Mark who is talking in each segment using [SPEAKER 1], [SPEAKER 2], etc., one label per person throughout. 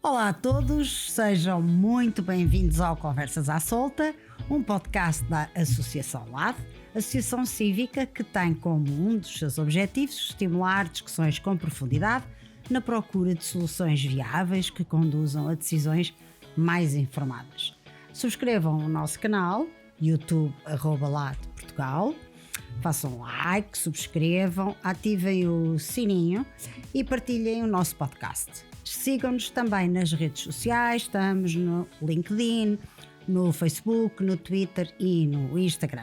[SPEAKER 1] Olá a todos, sejam muito bem-vindos ao Conversas à Solta, um podcast da Associação LAD, Associação Cívica que tem como um dos seus objetivos estimular discussões com profundidade na procura de soluções viáveis que conduzam a decisões mais informadas. Subscrevam o nosso canal, YouTube @LAD Portugal, façam like, subscrevam, ativem o sininho e partilhem o nosso podcast. Sigam-nos também nas redes sociais, estamos no LinkedIn, no Facebook, no Twitter e no Instagram.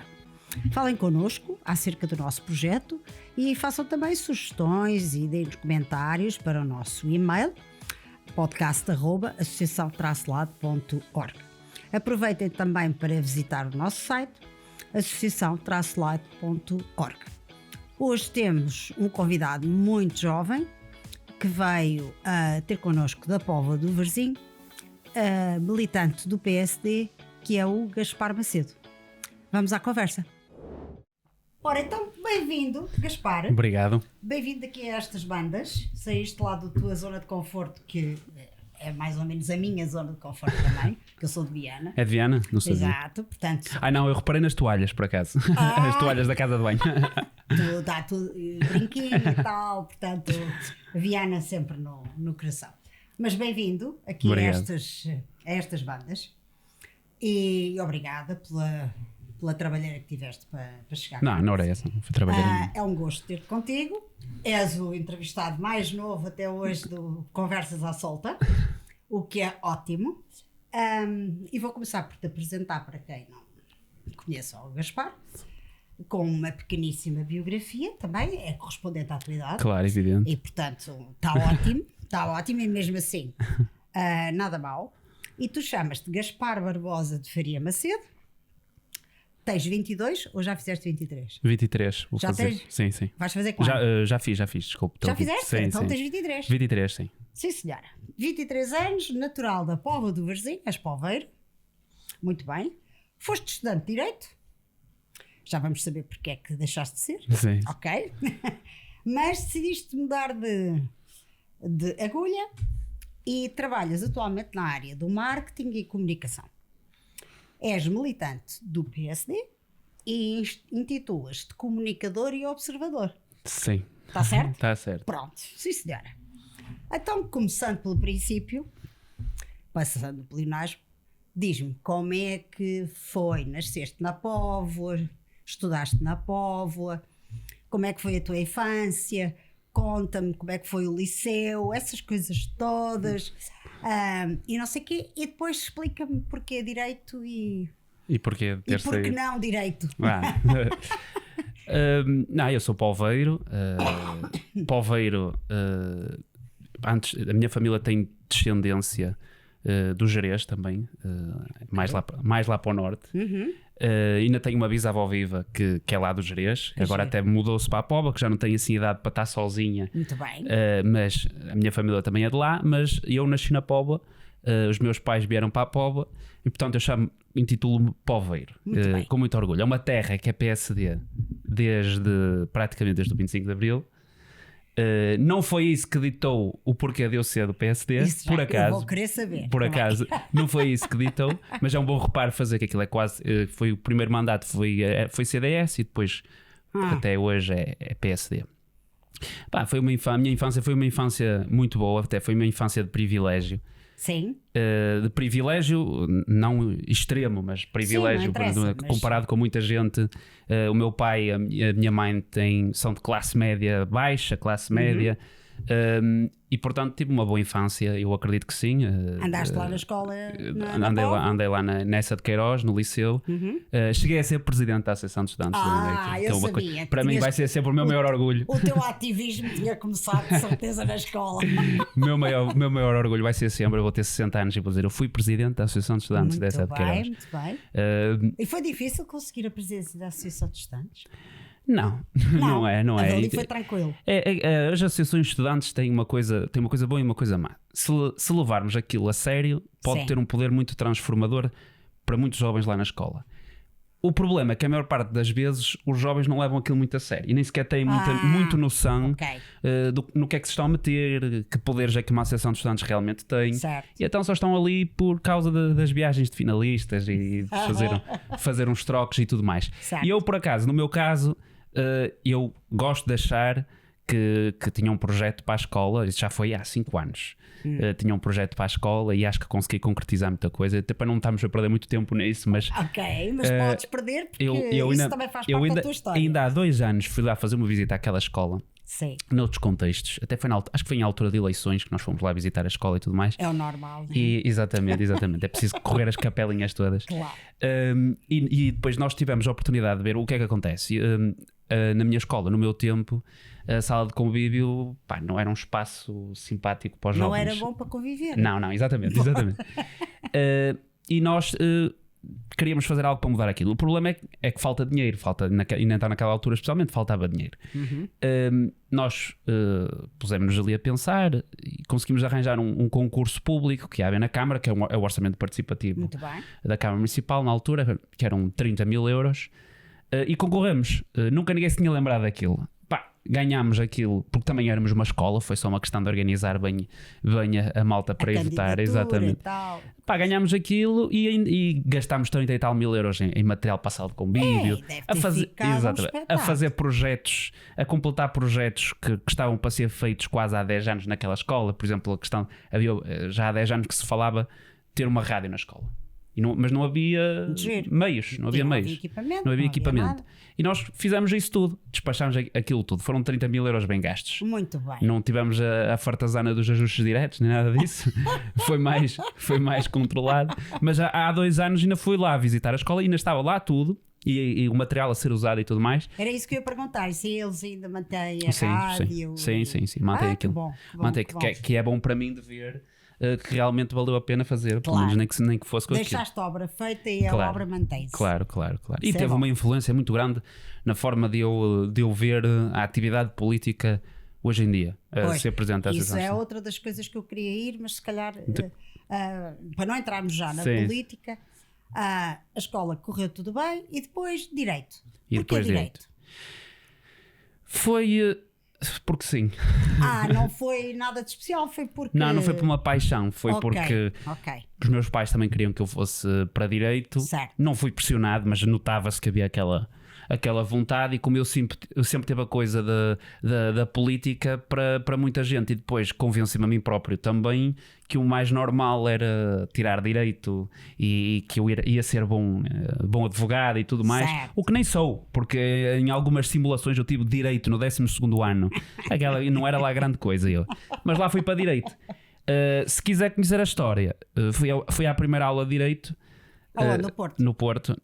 [SPEAKER 1] Falem connosco acerca do nosso projeto e façam também sugestões e deem comentários para o nosso e-mail podcast@associação-lad.org. Aproveitem também para visitar o nosso site associação-lad.org. Hoje temos um convidado muito jovem que veio ter connosco da Póvoa do Varzim, militante do PSD, que é o Gaspar Macedo. Vamos à conversa. Ora, então, bem-vindo, Gaspar.
[SPEAKER 2] Obrigado.
[SPEAKER 1] Bem-vindo aqui a estas bandas. Saíste lá da tua zona de conforto, que é mais ou menos a minha zona de conforto também, que eu sou de Viana.
[SPEAKER 2] É de Viana? Não sei.
[SPEAKER 1] Exato, portanto...
[SPEAKER 2] Não, eu reparei nas toalhas, por acaso. As toalhas da casa de banho.
[SPEAKER 1] Dá tudo, brinquinho e tal, portanto, Viana sempre no coração. Mas bem-vindo aqui a estas bandas e obrigada pela trabalheira que tiveste para chegar.
[SPEAKER 2] Não era essa, não foi trabalhar.
[SPEAKER 1] É um gosto ter-te contigo. És o entrevistado mais novo até hoje do Conversas à Solta, o que é ótimo. E vou começar por te apresentar para quem não conhece o Gaspar, com uma pequeníssima biografia, também é correspondente à tua idade.
[SPEAKER 2] Claro, evidente.
[SPEAKER 1] E portanto está ótimo e mesmo assim nada mal. E tu chamas-te Gaspar Barbosa de Faria Macedo, tens 22 ou já fizeste 23?
[SPEAKER 2] 23, vou
[SPEAKER 1] já
[SPEAKER 2] fazer.
[SPEAKER 1] Tens?
[SPEAKER 2] Sim.
[SPEAKER 1] Vais fazer quando?
[SPEAKER 2] Já fiz, desculpe.
[SPEAKER 1] Já fizeste?
[SPEAKER 2] Sim,
[SPEAKER 1] então
[SPEAKER 2] sim.
[SPEAKER 1] tens 23.
[SPEAKER 2] 23, sim.
[SPEAKER 1] Sim, senhora. 23 anos, natural da Póvoa do Varzim, és poveiro. Muito bem. Foste estudante de Direito. Já vamos saber porque é que deixaste de ser.
[SPEAKER 2] Sim.
[SPEAKER 1] Ok. Mas decidiste mudar de agulha e trabalhas atualmente na área do marketing e comunicação. És militante do PSD e intitulas-te comunicador e observador.
[SPEAKER 2] Sim.
[SPEAKER 1] Está certo?
[SPEAKER 2] Está certo.
[SPEAKER 1] Pronto. Sim, senhora. Então, começando pelo princípio, passando pelo pleonasmo, diz-me como é que foi? Nasceste na Póvoa, estudaste na Póvoa, como é que foi a tua infância? Conta-me como é que foi o liceu, essas coisas todas, e não sei o quê, e depois explica-me porquê direito e
[SPEAKER 2] porquê ter
[SPEAKER 1] porque
[SPEAKER 2] saído?
[SPEAKER 1] não direito.
[SPEAKER 2] Não, eu sou poveiro. Antes, a minha família tem descendência do Gerês também, mais lá para o norte. Ainda tenho uma bisavó viva que é lá do Gerês, agora até mudou-se para a Póvoa, que já não tem assim idade para estar sozinha.
[SPEAKER 1] Muito bem.
[SPEAKER 2] Mas a minha família também é de lá, mas eu nasci na Póvoa, os meus pais vieram para a Póvoa e portanto eu intitulo-me poveiro, com muito orgulho. É uma terra que é PSD praticamente desde o 25 de Abril. Não foi isso que ditou o porquê de eu ser do PSD, por acaso.
[SPEAKER 1] Eu vou querer saber.
[SPEAKER 2] Por acaso, não foi isso que ditou, mas é um bom reparo fazer que aquilo é quase. Foi o primeiro mandato, foi CDS e depois até hoje é PSD. A minha infância foi uma infância muito boa, até foi uma infância de privilégio.
[SPEAKER 1] Sim.
[SPEAKER 2] De privilégio, não extremo, mas privilégio.
[SPEAKER 1] Sim,
[SPEAKER 2] comparado com muita gente. O meu pai e a minha mãe são de classe média baixa, classe média. E portanto tive uma boa infância, eu acredito que sim.
[SPEAKER 1] Andaste lá na escola?
[SPEAKER 2] Andei lá nessa de Queiroz, no liceu. Cheguei a ser presidente da Associação de Estudantes.
[SPEAKER 1] Eu sabia.
[SPEAKER 2] Para mim vai ser sempre o meu maior orgulho.
[SPEAKER 1] O teu ativismo tinha começado de certeza na escola.
[SPEAKER 2] O meu maior orgulho vai ser sempre, eu vou ter 60 anos e vou dizer, eu fui presidente da Associação de Estudantes dessa de Queiroz.
[SPEAKER 1] Muito bem. E foi difícil conseguir a presidência da Associação de Estudantes?
[SPEAKER 2] Não é.
[SPEAKER 1] Ali foi tranquilo.
[SPEAKER 2] As associações de estudantes têm uma coisa boa e uma coisa má. Se levarmos aquilo a sério, pode ter um poder muito transformador para muitos jovens lá na escola. O problema é que a maior parte das vezes os jovens não levam aquilo muito a sério e nem sequer têm muito noção no que é que se estão a meter, que poderes é que uma associação de estudantes realmente tem.
[SPEAKER 1] Certo.
[SPEAKER 2] E então só estão ali por causa das viagens de finalistas e de fazer uns trocos e tudo mais.
[SPEAKER 1] Certo.
[SPEAKER 2] E eu, por acaso, no meu caso, eu gosto de achar que tinha um projeto para a escola, isso já foi há 5 anos. Tinha um projeto para a escola e acho que consegui concretizar muita coisa, até para não estarmos a perder muito tempo nisso, mas
[SPEAKER 1] mas podes perder porque isso também faz parte da tua história.
[SPEAKER 2] Ainda há 2 anos fui lá fazer uma visita àquela escola.
[SPEAKER 1] Sim.
[SPEAKER 2] Noutros contextos, até foi acho que foi em altura de eleições que nós fomos lá visitar a escola e tudo mais.
[SPEAKER 1] É o normal, né?
[SPEAKER 2] Exatamente. É preciso correr as capelinhas todas.
[SPEAKER 1] Claro.
[SPEAKER 2] E depois nós tivemos a oportunidade de ver o que é que acontece. Na minha escola, no meu tempo, a sala de convívio não era um espaço simpático para os jovens.
[SPEAKER 1] Não era bom para conviver.
[SPEAKER 2] Não, exatamente. E nós queríamos fazer algo para mudar aquilo. O problema é que falta dinheiro, e nem está naquela altura especialmente, faltava dinheiro. Nós pusemos-nos ali a pensar e conseguimos arranjar um concurso público que havia na Câmara, que é o orçamento participativo da Câmara Municipal na altura, que eram 30 mil euros. E concorremos. Nunca ninguém se tinha lembrado daquilo. Ganhámos aquilo porque também éramos uma escola, foi só uma questão de organizar bem a malta para ir votar. Exatamente. Ganhámos aquilo e gastámos 30 e tal mil euros em material para a sala de convívio, a fazer projetos, a completar projetos que estavam para ser feitos quase há 10 anos naquela escola. Por exemplo, a questão, havia já há 10 anos que se falava ter uma rádio na escola. Mas não havia meios, não havia equipamento. E nós fizemos isso tudo, despachámos aquilo tudo. Foram 30 mil euros bem gastos.
[SPEAKER 1] Muito bem.
[SPEAKER 2] Não tivemos a fartazana dos ajustes diretos, nem nada disso. foi mais controlado. Mas há 2 anos ainda fui lá visitar a escola e ainda estava lá tudo. E o material a ser usado e tudo mais.
[SPEAKER 1] Era isso que eu ia perguntar, se eles ainda mantêm a rádio.
[SPEAKER 2] Sim, mantém aquilo. Que é bom para mim de ver. Que realmente valeu a pena fazer, pelo menos nem que fosse com aquilo.
[SPEAKER 1] Deixaste a obra feita e a obra mantém-se.
[SPEAKER 2] Claro. E teve uma influência muito grande na forma de eu ver a atividade política hoje em dia, ser presente.
[SPEAKER 1] Isso é outra das coisas que eu queria ir, mas se calhar, para não entrarmos já na política, a escola correu tudo bem e depois Direito. Direito?
[SPEAKER 2] Foi... Porque sim.
[SPEAKER 1] Não foi nada de especial, foi porque...
[SPEAKER 2] Não foi por uma paixão, foi porque os meus pais também queriam que eu fosse para Direito.
[SPEAKER 1] Certo.
[SPEAKER 2] Não fui pressionado, mas notava-se que havia aquela vontade, e como eu sempre tive a coisa da política para muita gente, e depois convenci-me a mim próprio também que o mais normal era tirar Direito e que eu ia ser bom advogado e tudo mais.
[SPEAKER 1] Certo.
[SPEAKER 2] O que nem sou, porque em algumas simulações eu tive Direito no 12º ano. Aquela não era lá grande coisa eu. Mas lá fui para Direito. Se quiser conhecer a história, fui à primeira aula de Direito.
[SPEAKER 1] No Porto.
[SPEAKER 2] No Porto.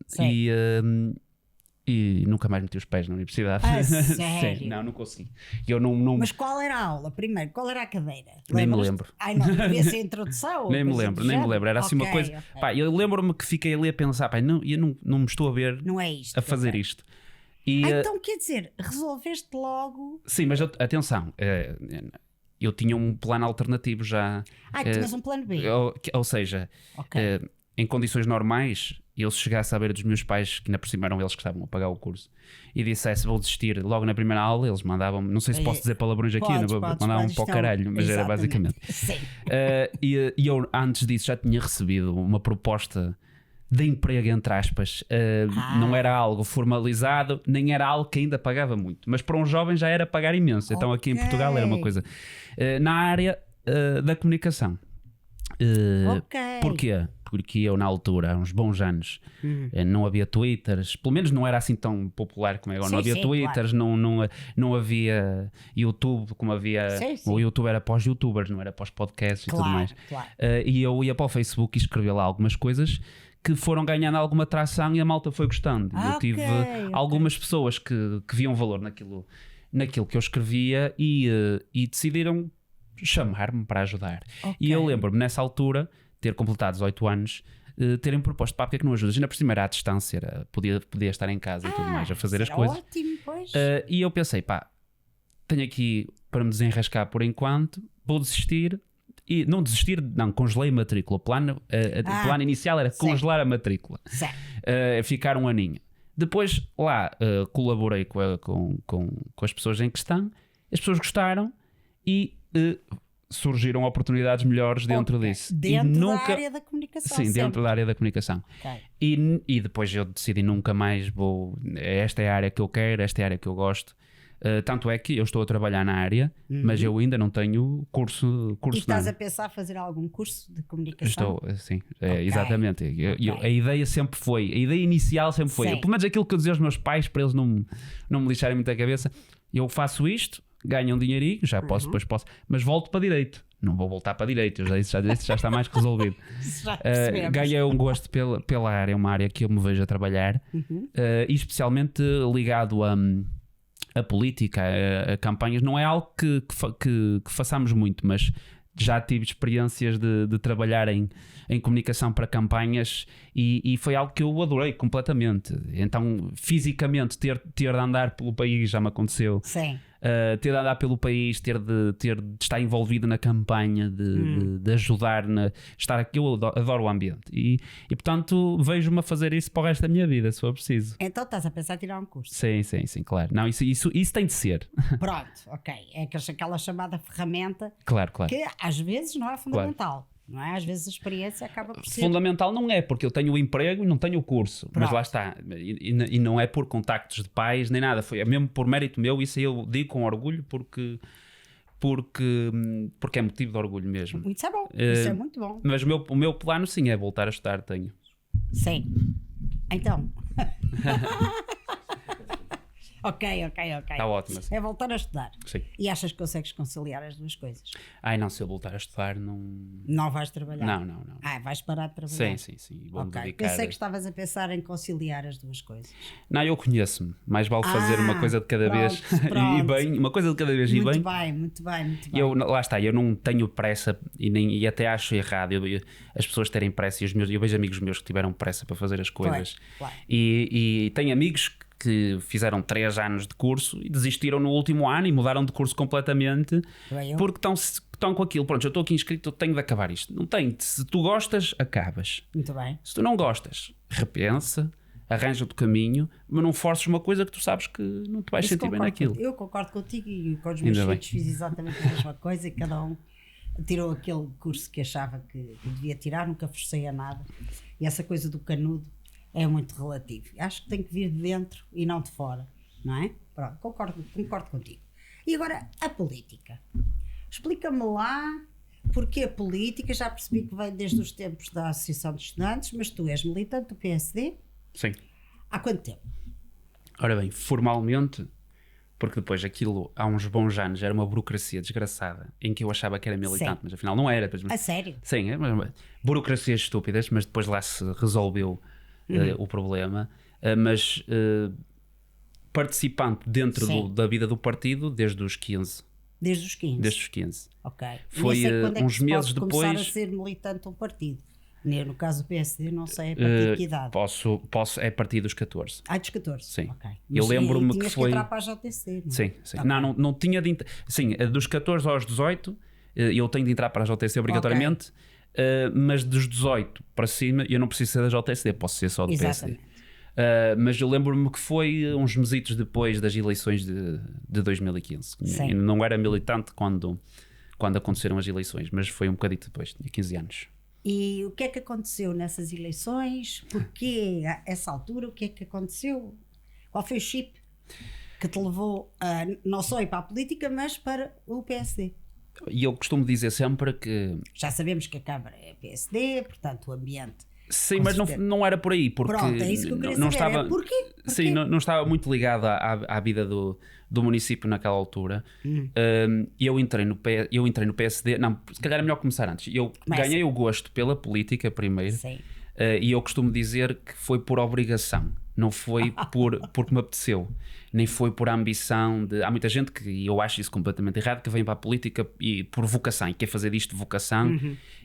[SPEAKER 2] E nunca mais meti os pés na universidade.
[SPEAKER 1] Sério?
[SPEAKER 2] Sim, não consegui.
[SPEAKER 1] Mas qual era a aula primeiro? Qual era a cadeira?
[SPEAKER 2] Nem me lembro.
[SPEAKER 1] Não devia ser a introdução.
[SPEAKER 2] Nem me lembro. Era assim uma coisa. Eu lembro-me que fiquei ali a pensar, eu não me estou a ver
[SPEAKER 1] a
[SPEAKER 2] fazer isto.
[SPEAKER 1] Então quer dizer, resolveste logo.
[SPEAKER 2] Sim, mas atenção, eu tinha um plano alternativo já.
[SPEAKER 1] Tinhas um plano B.
[SPEAKER 2] Ou seja, em condições normais, eu se chegasse a ver dos meus pais, que ainda por cima eram eles que estavam a pagar o curso, e dissesse vou desistir logo na primeira aula, eles mandavam-me, não sei se posso dizer palavrões aqui, mandavam-me para o caralho, mas era basicamente.
[SPEAKER 1] Sim.
[SPEAKER 2] E eu antes disso já tinha recebido uma proposta de emprego, entre aspas. Não era algo formalizado, nem era algo que ainda pagava muito, mas para um jovem já era pagar imenso. Então aqui em Portugal era uma coisa na área da comunicação. Porquê? Porque eu na altura, há uns bons anos, não havia Twitters, pelo menos não era assim tão popular como é agora. Não havia Twitters, claro. não havia YouTube como havia. O YouTube era para os youtubers, não era para os podcasts, claro, e tudo mais.
[SPEAKER 1] Claro.
[SPEAKER 2] E eu ia para o Facebook e escrevia lá algumas coisas que foram ganhando alguma tração e a malta foi gostando. Eu tive algumas pessoas que viam valor naquilo que eu escrevia e decidiram chamar-me para ajudar. E eu lembro-me nessa altura ter completado 18 anos, terem proposto, porque é que não ajudas? Ainda por cima era à distância, podia estar em casa e tudo mais, a fazer as coisas.
[SPEAKER 1] Ótimo, pois.
[SPEAKER 2] E eu pensei, tenho aqui para me desenrascar por enquanto, vou desistir. E não desistir, congelei a matrícula. O plano inicial era congelar a matrícula.
[SPEAKER 1] Certo.
[SPEAKER 2] Ficar um aninho. Depois lá colaborei com as pessoas em questão, as pessoas gostaram e surgiram oportunidades melhores dentro disso.
[SPEAKER 1] Dentro da área da comunicação.
[SPEAKER 2] Sim,
[SPEAKER 1] sempre.
[SPEAKER 2] dentro da área da comunicação.
[SPEAKER 1] Okay.
[SPEAKER 2] E depois eu decidi nunca mais esta é a área que eu quero, esta é a área que eu gosto. Tanto é que eu estou a trabalhar na área, mas eu ainda não tenho curso.
[SPEAKER 1] E estás a pensar fazer algum curso de comunicação?
[SPEAKER 2] Estou, sim, exatamente. A ideia sempre foi, a ideia inicial sempre foi, pelo menos aquilo que eu dizia aos meus pais, para eles não me lixarem muito a cabeça, eu faço isto, ganho um dinheirinho, já posso, depois posso, mas volto para direito. Não vou voltar para direito, eu já disse, já está mais que resolvido. Ganhei um gosto pela área, é uma área que eu me vejo a trabalhar, e especialmente ligado a política, a campanhas. Não é algo que façamos muito, mas já tive experiências de trabalhar em comunicação para campanhas e foi algo que eu adorei completamente. Então, fisicamente, ter de andar pelo país já me aconteceu.
[SPEAKER 1] Sim.
[SPEAKER 2] Ter de andar pelo país, ter de estar envolvido na campanha, de ajudar, estar aqui. Eu adoro o ambiente e portanto vejo-me a fazer isso para o resto da minha vida, se for preciso.
[SPEAKER 1] Então estás a pensar em tirar um curso?
[SPEAKER 2] Sim, claro. Não, isso tem de ser.
[SPEAKER 1] Pronto, ok. É aquela chamada ferramenta
[SPEAKER 2] claro.
[SPEAKER 1] Que às vezes não é fundamental. Claro. Não é? Às vezes a experiência acaba por ser...
[SPEAKER 2] Fundamental não é, porque eu tenho o emprego e não tenho o curso. Pronto. Mas lá está. E não é por contactos de pais nem nada. Foi mesmo por mérito meu. Isso eu digo com orgulho porque é motivo de orgulho mesmo.
[SPEAKER 1] Isso é bom. Isso é muito bom.
[SPEAKER 2] Mas o meu plano sim é voltar a estudar. Tenho.
[SPEAKER 1] Sim. Então... Ok.
[SPEAKER 2] Está ótimo assim.
[SPEAKER 1] É voltar a estudar.
[SPEAKER 2] Sim.
[SPEAKER 1] E achas que consegues conciliar as duas coisas?
[SPEAKER 2] Não, se eu voltar a estudar não...
[SPEAKER 1] Não vais trabalhar?
[SPEAKER 2] Não.
[SPEAKER 1] Vais parar de trabalhar?
[SPEAKER 2] Sim.
[SPEAKER 1] Ok, pensei que estavas a pensar em conciliar as duas coisas.
[SPEAKER 2] Não, eu conheço-me. Mais vale fazer uma coisa de cada vez.
[SPEAKER 1] Pronto.
[SPEAKER 2] E bem, uma coisa de cada vez e bem.
[SPEAKER 1] Muito bem.
[SPEAKER 2] Lá está, eu não tenho pressa e até acho errado as pessoas terem pressa eu vejo amigos meus que tiveram pressa para fazer as coisas.
[SPEAKER 1] Claro.
[SPEAKER 2] E tenho amigos que fizeram 3 anos de curso e desistiram no último ano e mudaram de curso completamente porque estão com aquilo. Pronto, eu estou aqui inscrito, eu tenho de acabar isto. Não tem. Se tu gostas, acabas.
[SPEAKER 1] Muito bem.
[SPEAKER 2] Se tu não gostas, repensa, arranja-te o caminho, mas não forces uma coisa que tu sabes que não te vais sentir bem naquilo.
[SPEAKER 1] Eu concordo contigo e com os meus filhos fiz exatamente a mesma coisa e cada um tirou aquele curso que achava que devia tirar, nunca forcei a nada. E essa coisa do canudo é muito relativo. Acho que tem que vir de dentro e não de fora, não é? Pronto, concordo contigo. E agora, a política. Explica-me lá porque a política, já percebi que vem desde os tempos da Associação de Estudantes, mas tu és militante do PSD?
[SPEAKER 2] Sim.
[SPEAKER 1] Há quanto tempo?
[SPEAKER 2] Ora bem, formalmente, porque depois aquilo, há uns bons anos, era uma burocracia desgraçada, em que eu achava que era militante, mas afinal não era.
[SPEAKER 1] A sério?
[SPEAKER 2] Sim, burocracias estúpidas, mas depois lá se resolveu o problema, mas participante dentro da vida do partido desde os 15.
[SPEAKER 1] Desde os 15?
[SPEAKER 2] Desde os 15.
[SPEAKER 1] Ok.
[SPEAKER 2] Foi uns meses depois...
[SPEAKER 1] começar a ser militante de um partido? No caso do PSD, não sei a partir de que idade.
[SPEAKER 2] Posso, é a partir dos 14.
[SPEAKER 1] Dos 14?
[SPEAKER 2] Sim.
[SPEAKER 1] Okay.
[SPEAKER 2] Eu lembro-me que foi...
[SPEAKER 1] que entrar para a JTC, não?
[SPEAKER 2] Sim. Okay. Não tinha de... Sim, dos 14 aos 18 eu tenho de entrar para a JTC obrigatoriamente. Okay. Mas dos 18 para cima eu não preciso ser da JSD, posso ser só do PSD. Mas eu lembro-me que foi uns mesitos depois das eleições de 2015.
[SPEAKER 1] Sim.
[SPEAKER 2] Eu não era militante quando aconteceram as eleições, mas foi um bocadito depois, tinha 15 anos.
[SPEAKER 1] E o que é que aconteceu nessas eleições? Porquê a essa altura? O que é que aconteceu? Qual foi o chip que te levou a não só ir para a política, mas para o PSD?
[SPEAKER 2] E eu costumo dizer sempre que...
[SPEAKER 1] Já sabemos que a Câmara é PSD, portanto o ambiente...
[SPEAKER 2] Sim, mas não era por aí, porque...
[SPEAKER 1] Pronto, é isso que eu queria saber.
[SPEAKER 2] Estava,
[SPEAKER 1] porquê?
[SPEAKER 2] Sim, não estava muito ligado à vida do município naquela altura. Eu entrei no PSD... Não, se calhar é melhor começar antes. Ganhei o gosto pela política primeiro.
[SPEAKER 1] Sim.
[SPEAKER 2] E eu costumo dizer que foi por obrigação. Não foi porque me apeteceu, nem foi por ambição de... Há muita gente que, e eu acho isso completamente errado, que vem para a política e por vocação, e quer fazer disto vocação,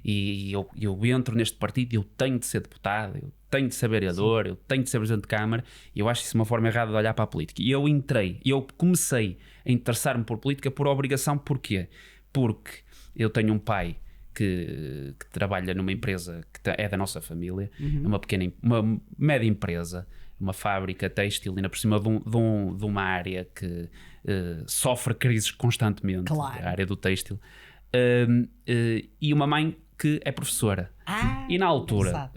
[SPEAKER 2] e eu entro neste partido e eu tenho de ser deputado, eu tenho de ser vereador, eu tenho de ser presidente de Câmara, e eu acho isso uma forma errada de olhar para a política. E eu comecei a interessar-me por política por obrigação. Porquê? Porque eu tenho um pai que trabalha numa empresa que é da nossa família, uma média empresa, uma fábrica têxtil, ainda por cima de uma área que sofre crises constantemente,
[SPEAKER 1] Claro.
[SPEAKER 2] a área do têxtil, e uma mãe que é professora. E na altura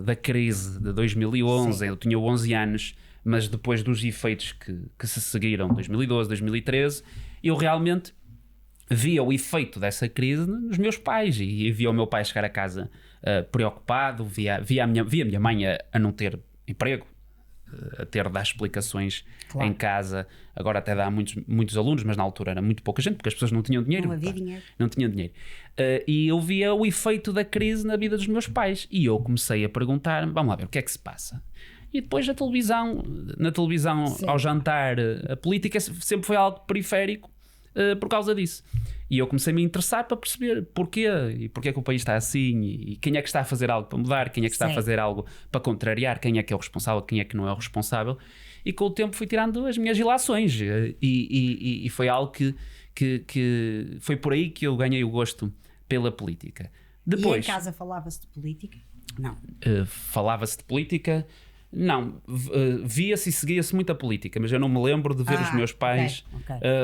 [SPEAKER 2] da crise de 2011,
[SPEAKER 1] Sim.
[SPEAKER 2] eu tinha 11 anos, mas depois dos efeitos que se seguiram, 2012, 2013, eu realmente via o efeito dessa crise nos meus pais e via o meu pai chegar a casa preocupado, via a minha mãe a não ter emprego, a ter de dar explicações em casa. Agora até dá muitos alunos, mas na altura era muito pouca gente, porque as pessoas não tinham dinheiro.
[SPEAKER 1] Não havia dinheiro.
[SPEAKER 2] Não tinham dinheiro. E eu via o efeito da crise na vida dos meus pais. E eu comecei a perguntar, vamos lá ver, o que é que se passa? E depois na televisão
[SPEAKER 1] Sim.
[SPEAKER 2] ao jantar, a política sempre foi algo periférico por causa disso. E eu comecei a me interessar para perceber porquê e porquê é que o país está assim e quem é que está a fazer algo para mudar, quem é que está a fazer algo para contrariar, quem é que é o responsável, quem é que não é o responsável. E com o tempo fui tirando as minhas ilações e foi algo que foi por aí que eu ganhei o gosto pela política. Depois,
[SPEAKER 1] E em casa falava-se de política? Não.
[SPEAKER 2] falava-se de política. Não, via-se e seguia-se muito a política, mas eu não me lembro de ver os meus pais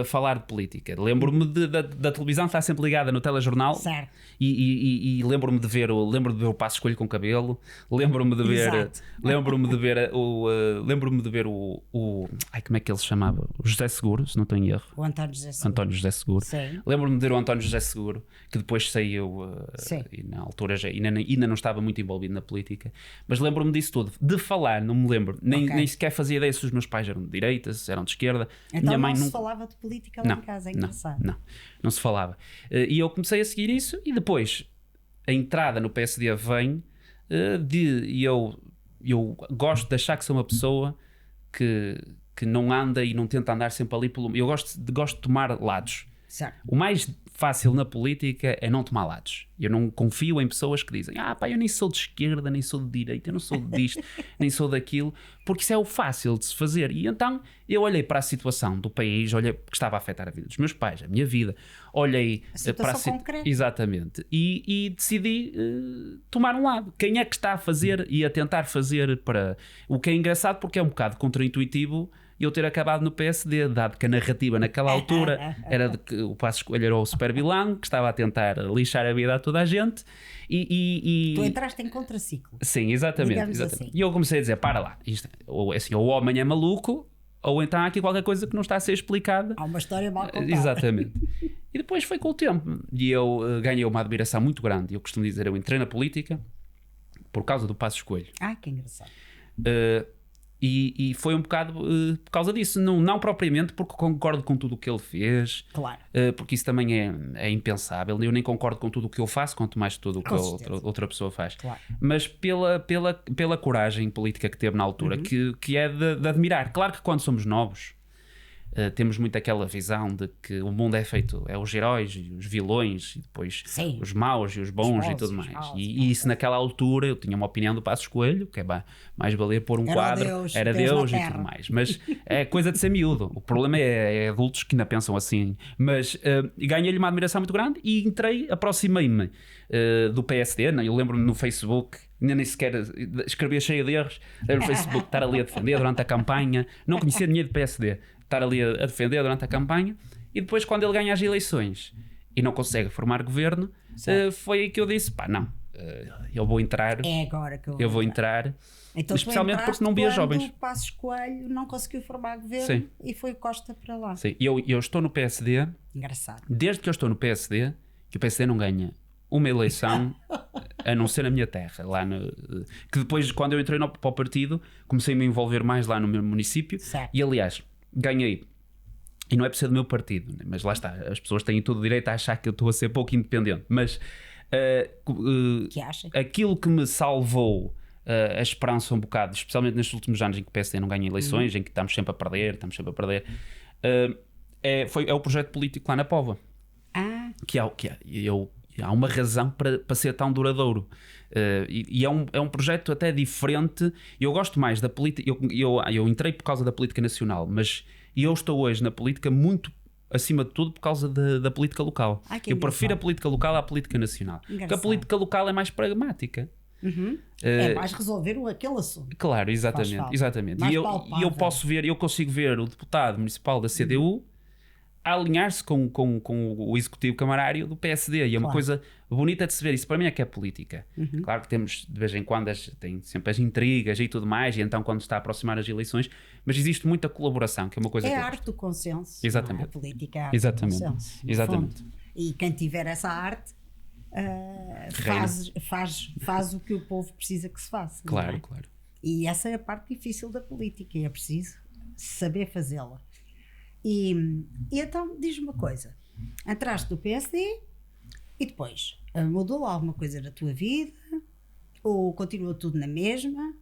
[SPEAKER 2] falar de política. Lembro-me da televisão estar sempre ligada no telejornal.
[SPEAKER 1] Certo.
[SPEAKER 2] E lembro-me de ver o Passos Coelho com cabelo. Lembro-me de ver ai, como é que ele se chamava? O José Seguro, se não estou em erro.
[SPEAKER 1] O António José Seguro.
[SPEAKER 2] António José Seguro.
[SPEAKER 1] Sim.
[SPEAKER 2] Lembro-me de ver o António José Seguro, que depois saiu e na altura ainda não estava muito envolvido na política, mas lembro-me disso tudo. De falar, não me lembro, nem sequer fazia ideia se os meus pais eram de direita, se eram de esquerda.
[SPEAKER 1] Então
[SPEAKER 2] minha mãe
[SPEAKER 1] não se falava de política lá em casa, é engraçado.
[SPEAKER 2] Não se falava. E eu comecei a seguir isso e depois a entrada no PSD vem e eu gosto de achar que sou uma pessoa que não anda e não tenta andar sempre ali pelo... Eu gosto de tomar lados.
[SPEAKER 1] Certo.
[SPEAKER 2] O mais fácil na política é não tomar lados. Eu não confio em pessoas que dizem eu nem sou de esquerda, nem sou de direita, eu não sou disto, nem sou daquilo, porque isso é o fácil de se fazer. E então eu olhei para a situação do país, olhei que estava a afetar a vida dos meus pais, a minha vida, olhei para a
[SPEAKER 1] concreta.
[SPEAKER 2] Exatamente, e decidi tomar um lado. Quem é que está a fazer e a tentar fazer para... O que é engraçado porque é um bocado contraintuitivo eu ter acabado no PSD, dado que a narrativa naquela altura era de que o Passos Coelho era o super vilão, que estava a tentar lixar a vida a toda a gente.
[SPEAKER 1] Tu entraste em contraciclo.
[SPEAKER 2] Sim, exatamente.
[SPEAKER 1] Assim.
[SPEAKER 2] E eu comecei a dizer, para lá, ou o homem é maluco, ou então há aqui qualquer coisa que não está a ser explicada.
[SPEAKER 1] Há uma história mal contada.
[SPEAKER 2] Exatamente. E depois foi com o tempo. E eu ganhei uma admiração muito grande. Eu costumo dizer, eu entrei na política por causa do Passos Coelho.
[SPEAKER 1] Que engraçado.
[SPEAKER 2] E foi um bocado por causa disso, não propriamente porque concordo com tudo o que ele fez,
[SPEAKER 1] claro.
[SPEAKER 2] Porque isso também é impensável. Eu nem concordo com tudo o que eu faço, quanto mais tudo o que outra pessoa faz,
[SPEAKER 1] claro.
[SPEAKER 2] Mas pela coragem política que teve na altura, que é de admirar. Claro que quando somos novos temos muito aquela visão de que o mundo é feito, é os heróis e os vilões e depois os maus e os bons e tudo mais. E isso naquela altura eu tinha uma opinião do Passos Coelho, que é mais valer pôr um quadro, era Deus e tudo mais. Mas é coisa de ser miúdo. O problema é adultos que ainda pensam assim. Mas ganhei-lhe uma admiração muito grande e aproximei-me do PSD. Eu lembro-me no Facebook, ainda nem sequer escrevia cheio de erros, no Facebook estar ali a defender durante a campanha, não conhecia ninguém do PSD, estar ali a defender durante a campanha, e depois quando ele ganha as eleições e não consegue formar governo, foi aí que eu disse, eu vou entrar,
[SPEAKER 1] é agora que
[SPEAKER 2] eu vou entrar,
[SPEAKER 1] então,
[SPEAKER 2] especialmente porque não via jovens.
[SPEAKER 1] O Passos Coelho não conseguiu formar governo. Sim. E foi Costa para lá.
[SPEAKER 2] Sim. Eu estou no PSD.
[SPEAKER 1] Engraçado.
[SPEAKER 2] Desde que eu estou no PSD, que o PSD não ganha uma eleição a não ser na minha terra, que depois, quando eu entrei para o partido, comecei a me envolver mais lá no meu município.
[SPEAKER 1] Certo.
[SPEAKER 2] E aliás, ganhei, e não é por ser do meu partido, mas lá está, as pessoas têm todo o direito a achar que eu estou a ser pouco independente, mas aquilo que me salvou a esperança um bocado, especialmente nestes últimos anos em que o PSD não ganha eleições, em que estamos sempre a perder, é o projeto político lá na Póvoa. Há uma razão para ser tão duradouro. E é um projeto até diferente. Eu gosto mais da política. Eu entrei por causa da política nacional, mas eu estou hoje na política muito acima de tudo por causa da política local. Eu prefiro a política local à política nacional. Porque a política local é mais pragmática.
[SPEAKER 1] É mais resolver aquele assunto.
[SPEAKER 2] Claro, exatamente. E eu posso ver, eu consigo ver o deputado municipal da CDU a alinhar-se com o executivo camarário do PSD, e é uma coisa bonita de se ver. Isso para mim é que é política. Claro que temos de vez em quando tem sempre as intrigas e tudo mais, e então quando está a aproximar as eleições, mas existe muita colaboração, que é uma coisa
[SPEAKER 1] é
[SPEAKER 2] que
[SPEAKER 1] a arte do consenso.
[SPEAKER 2] Exatamente.
[SPEAKER 1] A política é a arte do consenso.
[SPEAKER 2] Exatamente.
[SPEAKER 1] E quem tiver essa arte faz o que o povo precisa que se faça.
[SPEAKER 2] Claro.
[SPEAKER 1] E essa é a parte difícil da política, e é preciso saber fazê-la. E então diz-me uma coisa: entraste do PSD e depois mudou alguma coisa na tua vida? Ou continua tudo na mesma?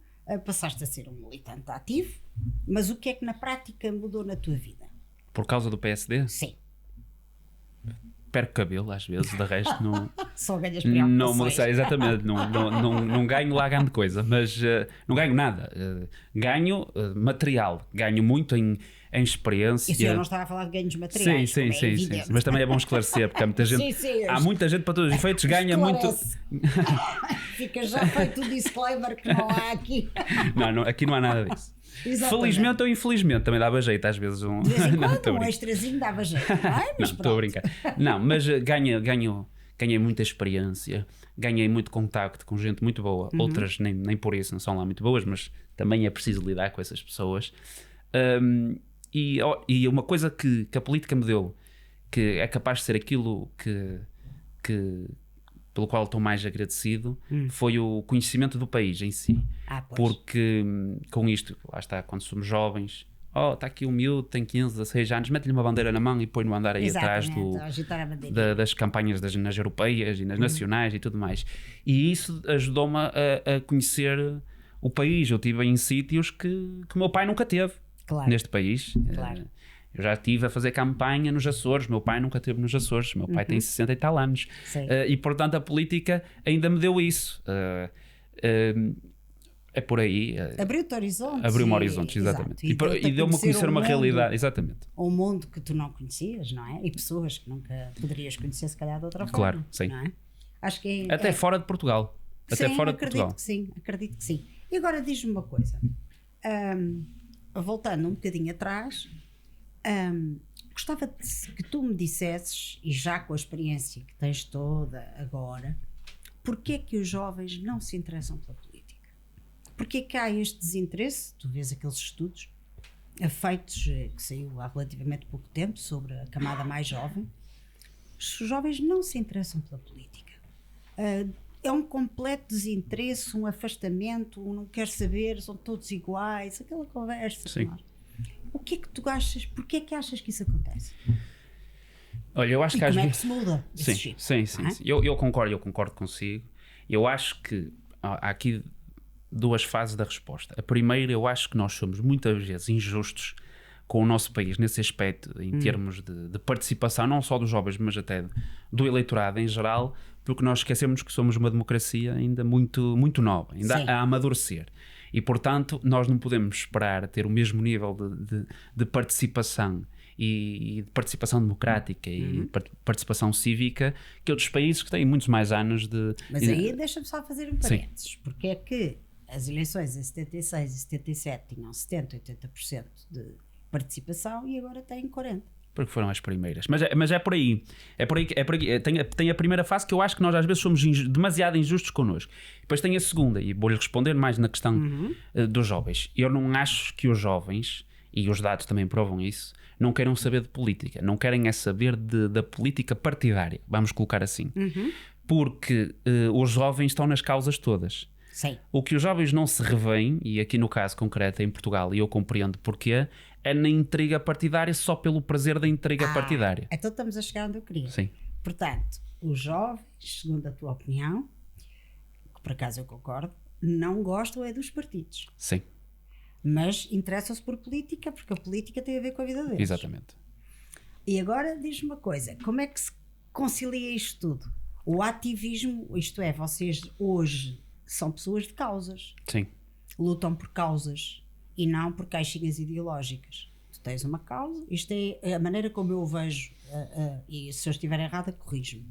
[SPEAKER 1] Passaste a ser um militante ativo, mas o que é que na prática mudou na tua vida?
[SPEAKER 2] Por causa do PSD?
[SPEAKER 1] Sim.
[SPEAKER 2] Perco cabelo às vezes, de resto não.
[SPEAKER 1] Só ganhas preocupações.
[SPEAKER 2] Exatamente, não ganho lá grande coisa, mas não ganho nada. Ganho material, ganho muito em experiência.
[SPEAKER 1] Isso eu não estava a falar de ganhos materiais.
[SPEAKER 2] Sim. Mas também é bom esclarecer, porque há muita gente. Há muita gente para todos os efeitos, ganha muito.
[SPEAKER 1] Fica já feito o disclaimer que não há aqui.
[SPEAKER 2] Não, aqui não há nada disso.
[SPEAKER 1] Exatamente.
[SPEAKER 2] Felizmente ou infelizmente também dava jeito às vezes.
[SPEAKER 1] De vez em quando um extrazinho dava jeito.
[SPEAKER 2] Não, estou a brincar. Não, mas ganhei muita experiência, ganhei muito contacto com gente muito boa. Outras nem por isso não são lá muito boas, mas também é preciso lidar com essas pessoas. E uma coisa que a política me deu, que é capaz de ser aquilo pelo qual estou mais agradecido, foi o conhecimento do país em si. Porque com isto, lá está, quando somos jovens, está aqui um miúdo, tem 15, 16 anos, mete-lhe uma bandeira na mão e põe-no a andar aí atrás das campanhas nas europeias e nas nacionais e tudo mais. E isso ajudou-me a conhecer o país. Eu estive em sítios que o meu pai nunca teve neste país. Eu já estive a fazer campanha nos Açores, meu pai nunca esteve nos Açores, meu pai tem 60 e tal anos. E portanto a política ainda me deu isso. É por aí.
[SPEAKER 1] Abriu-te horizontes.
[SPEAKER 2] Abriu-me horizontes, exatamente. E deu-me a conhecer uma realidade, exatamente.
[SPEAKER 1] Um mundo que tu não conhecias, não é? E pessoas que nunca poderias conhecer, se calhar, de outra forma.
[SPEAKER 2] Claro, sim.
[SPEAKER 1] Não é? Acho que
[SPEAKER 2] até fora de Portugal.
[SPEAKER 1] Acredito que sim. E agora diz-me uma coisa. Voltando um bocadinho atrás, gostava que tu me dissesses, e já com a experiência que tens toda agora, porque é que os jovens não se interessam pela política? Porque é que há este desinteresse? Tu vês aqueles estudos feitos, que saiu há relativamente pouco tempo, sobre a camada mais jovem. Os jovens não se interessam pela política. É um completo desinteresse, um afastamento, um não quer saber, são todos iguais, aquela conversa.
[SPEAKER 2] Sim.
[SPEAKER 1] O que é que tu achas? Porquê é que achas que isso acontece?
[SPEAKER 2] Olha, eu acho que às
[SPEAKER 1] vezes...
[SPEAKER 2] é que se
[SPEAKER 1] muda esse
[SPEAKER 2] chip? Sim. Eu concordo consigo. Eu acho que há aqui duas fases da resposta. A primeira, eu acho que nós somos muitas vezes injustos com o nosso país nesse aspecto, em termos de participação, não só dos jovens, mas até do eleitorado em geral, porque nós esquecemos que somos uma democracia ainda muito, muito nova, ainda a amadurecer. E, portanto, nós não podemos esperar ter o mesmo nível de participação e de participação democrática e participação cívica que outros países que têm muitos mais anos de...
[SPEAKER 1] Mas aí deixa-me só fazer um parênteses. Porque é que as eleições em 76 e 77 tinham 70%, 80% de participação e agora têm 40%.
[SPEAKER 2] Porque foram as primeiras. Mas é por aí. Tem a primeira fase que eu acho que nós às vezes somos demasiado injustos connosco. Depois tem a segunda, e vou-lhe responder mais na questão dos jovens. Eu não acho que os jovens, e os dados também provam isso, não queiram saber de política. Não querem é saber da política partidária. Vamos colocar assim. Porque os jovens estão nas causas todas.
[SPEAKER 1] Sim.
[SPEAKER 2] O que os jovens não se revêem, e aqui no caso concreto em Portugal, e eu compreendo porquê, é na intriga partidária só pelo prazer da intriga partidária.
[SPEAKER 1] Então estamos a chegar onde eu queria.
[SPEAKER 2] Sim.
[SPEAKER 1] Portanto, os jovens, segundo a tua opinião, que por acaso eu concordo, não gostam é dos partidos.
[SPEAKER 2] Sim.
[SPEAKER 1] Mas interessam-se por política, porque a política tem a ver com a vida deles.
[SPEAKER 2] Exatamente.
[SPEAKER 1] E agora diz-me uma coisa, como é que se concilia isto tudo? O ativismo, isto é, vocês hoje são pessoas de causas.
[SPEAKER 2] Sim.
[SPEAKER 1] Lutam por causas e não por caixinhas ideológicas. Tu tens uma causa, isto é a maneira como eu vejo, e se eu estiver errada, corrijo-me.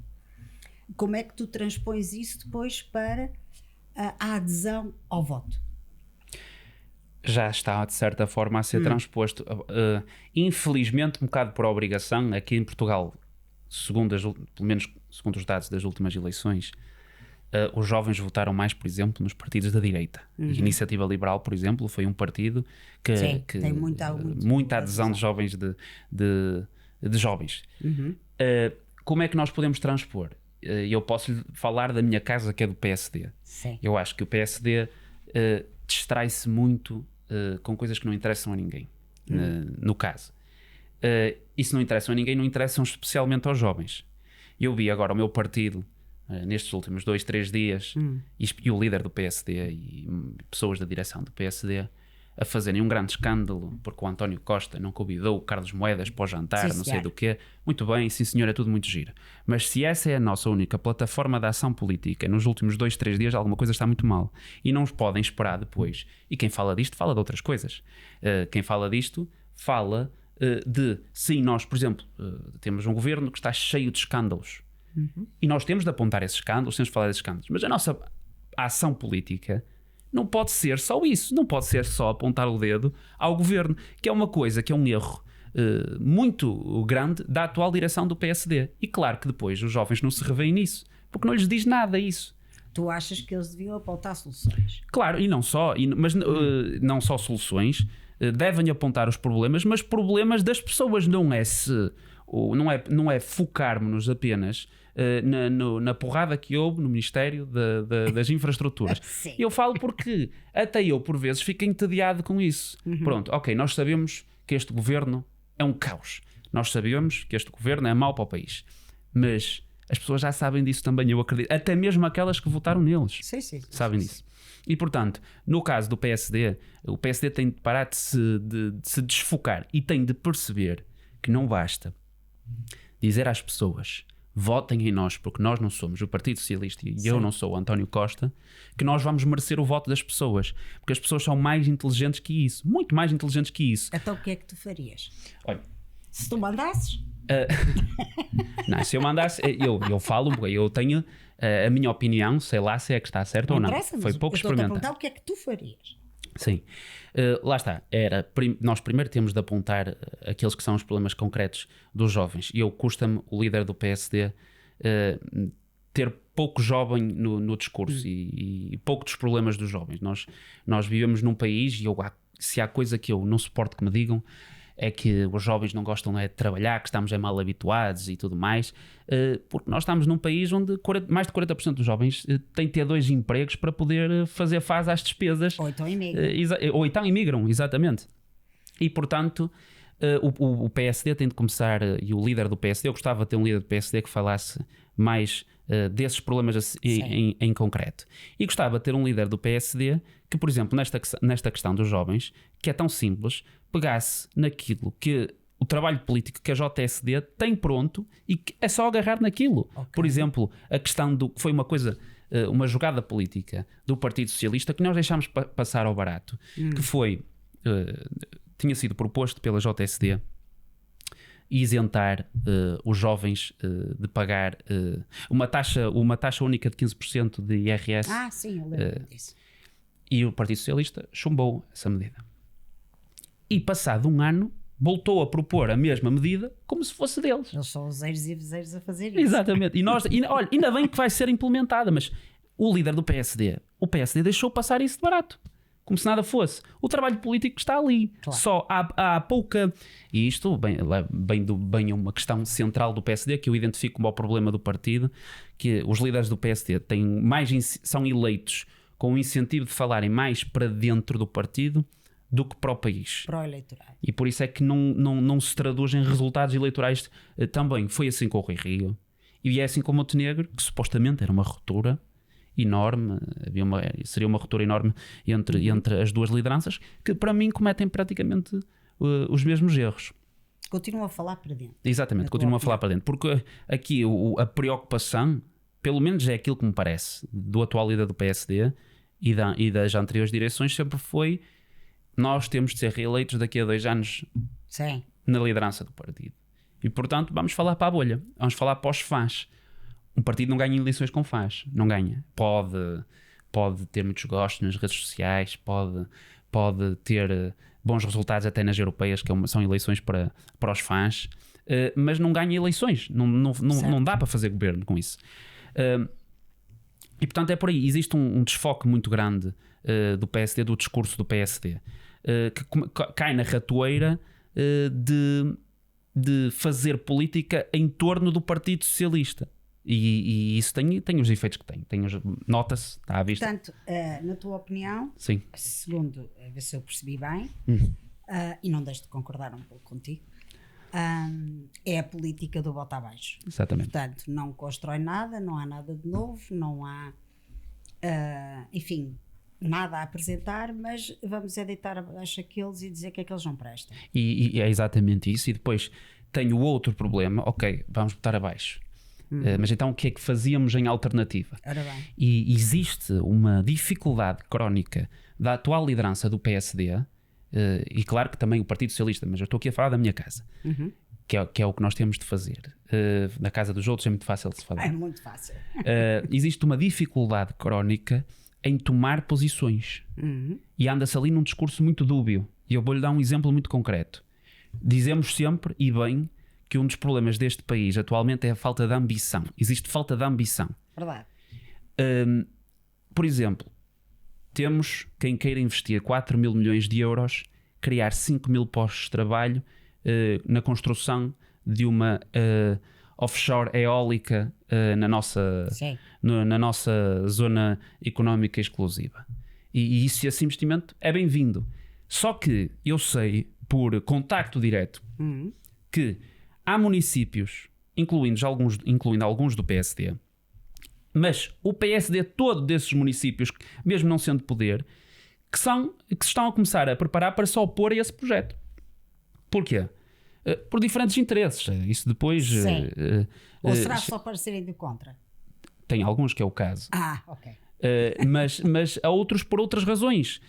[SPEAKER 1] Como é que tu transpões isso depois para a adesão ao voto?
[SPEAKER 2] Já está, de certa forma, a ser transposto. Infelizmente, um bocado por obrigação, aqui em Portugal, pelo menos segundo os dados das últimas eleições, os jovens votaram mais, por exemplo, nos partidos da direita. A Iniciativa Liberal, por exemplo, foi um partido que
[SPEAKER 1] tem
[SPEAKER 2] muita adesão de jovens de jovens. Como é que nós podemos transpor? Eu posso lhe falar da minha casa, que é do PSD.
[SPEAKER 1] Sim.
[SPEAKER 2] Eu acho que o PSD distrai-se muito com coisas que não interessam a ninguém, no caso. E se não interessam a ninguém, não interessam especialmente aos jovens. Eu vi agora o meu partido, nestes últimos 2-3 dias, e o líder do PSD e pessoas da direção do PSD a fazerem um grande escândalo porque o António Costa não convidou o Carlos Moedas para o jantar, não sei do quê. Muito bem, sim senhor, é tudo muito giro. Mas se essa é a nossa única plataforma de ação política nos últimos 2-3 dias, alguma coisa está muito mal. E não os podem esperar depois. E quem fala disto fala de outras coisas. Quem fala disto fala sim, nós, por exemplo, temos um governo que está cheio de escândalos. E nós temos de apontar esses escândalos, temos de falar desses escândalos. Mas a nossa ação política não pode ser só isso, não pode ser só apontar o dedo ao governo, que é uma coisa, que é um erro muito grande da atual direção do PSD. E claro que depois os jovens não se revêem nisso, porque não lhes diz nada isso.
[SPEAKER 1] Tu achas que eles deviam apontar soluções?
[SPEAKER 2] Claro, e não só, mas não só soluções, devem apontar os problemas, mas problemas das pessoas, não é focarmos-nos apenas na porrada que houve no Ministério das Infraestruturas. Eu falo porque até eu por vezes fico entediado com isso. Pronto, ok, nós sabemos que este governo é um caos, nós sabemos que este governo é mau para o país, mas as pessoas já sabem disso também, eu acredito, até mesmo aquelas que votaram neles sabem disso. E portanto, no caso do PSD, o PSD tem de parar de se desfocar e tem de perceber que não basta dizer às pessoas: votem em nós, porque nós não somos o Partido Socialista e eu não sou o António Costa, que nós vamos merecer o voto das pessoas, porque as pessoas são mais inteligentes que isso, muito mais inteligentes que isso.
[SPEAKER 1] Então o que é que tu farias?
[SPEAKER 2] Olha,
[SPEAKER 1] se tu mandasses?
[SPEAKER 2] Não, se eu mandasse, eu falo, eu tenho a minha opinião, sei lá se é que está certo ou não. Foi pouco experimentado.
[SPEAKER 1] Perguntar o que é que tu farias?
[SPEAKER 2] Sim, lá está. Nós primeiro temos de apontar aqueles que são os problemas concretos dos jovens. E custa-me, o líder do PSD, ter pouco jovem no discurso e pouco dos problemas dos jovens. Nós vivemos num país e se há coisa que eu não suporto que me digam é que os jovens não gostam de trabalhar, que estamos mal habituados e tudo mais, porque nós estamos num país onde mais de 40% dos jovens têm de ter 2 empregos para poder fazer face às despesas.
[SPEAKER 1] Ou então
[SPEAKER 2] imigram, exatamente. E portanto, o PSD tem de começar, e o líder do PSD, eu gostava de ter um líder do PSD que falasse mais desses problemas em concreto. E gostava de ter um líder do PSD que, por exemplo, nesta questão dos jovens, que é tão simples, pegasse naquilo que o trabalho político que a JSD tem pronto e que é só agarrar naquilo. Okay. Por exemplo, a questão foi uma coisa, uma jogada política do Partido Socialista que nós deixámos passar ao barato, que foi, tinha sido proposto pela JSD isentar os jovens de pagar uma taxa única de 15% de IRS.
[SPEAKER 1] Sim, eu lembro disso.
[SPEAKER 2] E o Partido Socialista chumbou essa medida. E passado um ano voltou a propor a mesma medida como se fosse deles.
[SPEAKER 1] Eles são os eiros e viseiros a fazer isso.
[SPEAKER 2] Exatamente. E olha, ainda bem que vai ser implementada, mas o líder do PSD deixou passar isso de barato, como se nada fosse. O trabalho político está ali. Claro. Só há pouca... E isto bem uma questão central do PSD, que eu identifico como o problema do partido, que os líderes do PSD são eleitos com o incentivo de falarem mais para dentro do partido do que para o país.
[SPEAKER 1] Para o eleitorado.
[SPEAKER 2] E por isso é que não se traduz em resultados eleitorais também. Foi assim com o Rui Rio. E é assim com o Montenegro, que supostamente era uma ruptura enorme, seria uma ruptura enorme entre as duas lideranças, que para mim cometem praticamente os mesmos erros.
[SPEAKER 1] Continuam a falar para dentro.
[SPEAKER 2] Exatamente, continuam a falar para dentro. Porque aqui a preocupação, pelo menos é aquilo que me parece, do atual líder do PSD e das anteriores direções, sempre foi: nós temos de ser reeleitos daqui a 2 anos.
[SPEAKER 1] Sim.
[SPEAKER 2] Na liderança do partido. E portanto vamos falar para a bolha, vamos falar para os fãs. Um partido não ganha eleições com fãs, não ganha. pode ter muitos gostos nas redes sociais, pode ter bons resultados até nas europeias, que são eleições para os fãs, mas não ganha eleições, não dá para fazer governo com isso. E portanto é por aí, existe um desfoque muito grande do PSD, do discurso do PSD, que cai na ratoeira de fazer política em torno do Partido Socialista. E isso tem os efeitos que tem. Nota-se, está à vista.
[SPEAKER 1] Portanto, na tua opinião,
[SPEAKER 2] sim,
[SPEAKER 1] segundo, a ver se eu percebi bem, e não deixo de concordar um pouco contigo, é a política do bota abaixo.
[SPEAKER 2] Exatamente.
[SPEAKER 1] Portanto, não constrói nada, não há nada de novo, não há, enfim, nada a apresentar, mas vamos deitar abaixo aqueles e dizer que aqueles não prestam.
[SPEAKER 2] E é exatamente isso. E depois tem o outro problema, ok, vamos botar abaixo. Mas então o que é que fazíamos em alternativa?
[SPEAKER 1] Ora bem.
[SPEAKER 2] E existe uma dificuldade crónica da atual liderança do PSD, e claro que também o Partido Socialista, mas eu estou aqui a falar da minha casa, que é o que nós temos de fazer. Na casa dos outros é muito fácil de se falar.
[SPEAKER 1] É muito fácil.
[SPEAKER 2] Existe uma dificuldade crónica em tomar posições, e anda-se ali num discurso muito dúbio. E eu vou-lhe dar um exemplo muito concreto. Dizemos sempre, e bem, que um dos problemas deste país atualmente é a falta de ambição. Existe falta de ambição.
[SPEAKER 1] Verdade.
[SPEAKER 2] Por exemplo, temos quem queira investir 4 mil milhões de euros, criar 5 mil postos de trabalho na construção de uma offshore eólica na nossa zona económica exclusiva. E esse investimento é bem-vindo. Só que eu sei, por contacto direto, que há municípios, incluindo alguns do PSD, mas o PSD todo desses municípios, mesmo não sendo poder, que se estão a começar a preparar para se opor a esse projeto. Porquê? Por diferentes interesses. Isso depois...
[SPEAKER 1] Ou será só para serem de contra?
[SPEAKER 2] Tem alguns que é o caso.
[SPEAKER 1] Ok.
[SPEAKER 2] Mas há outros por outras razões.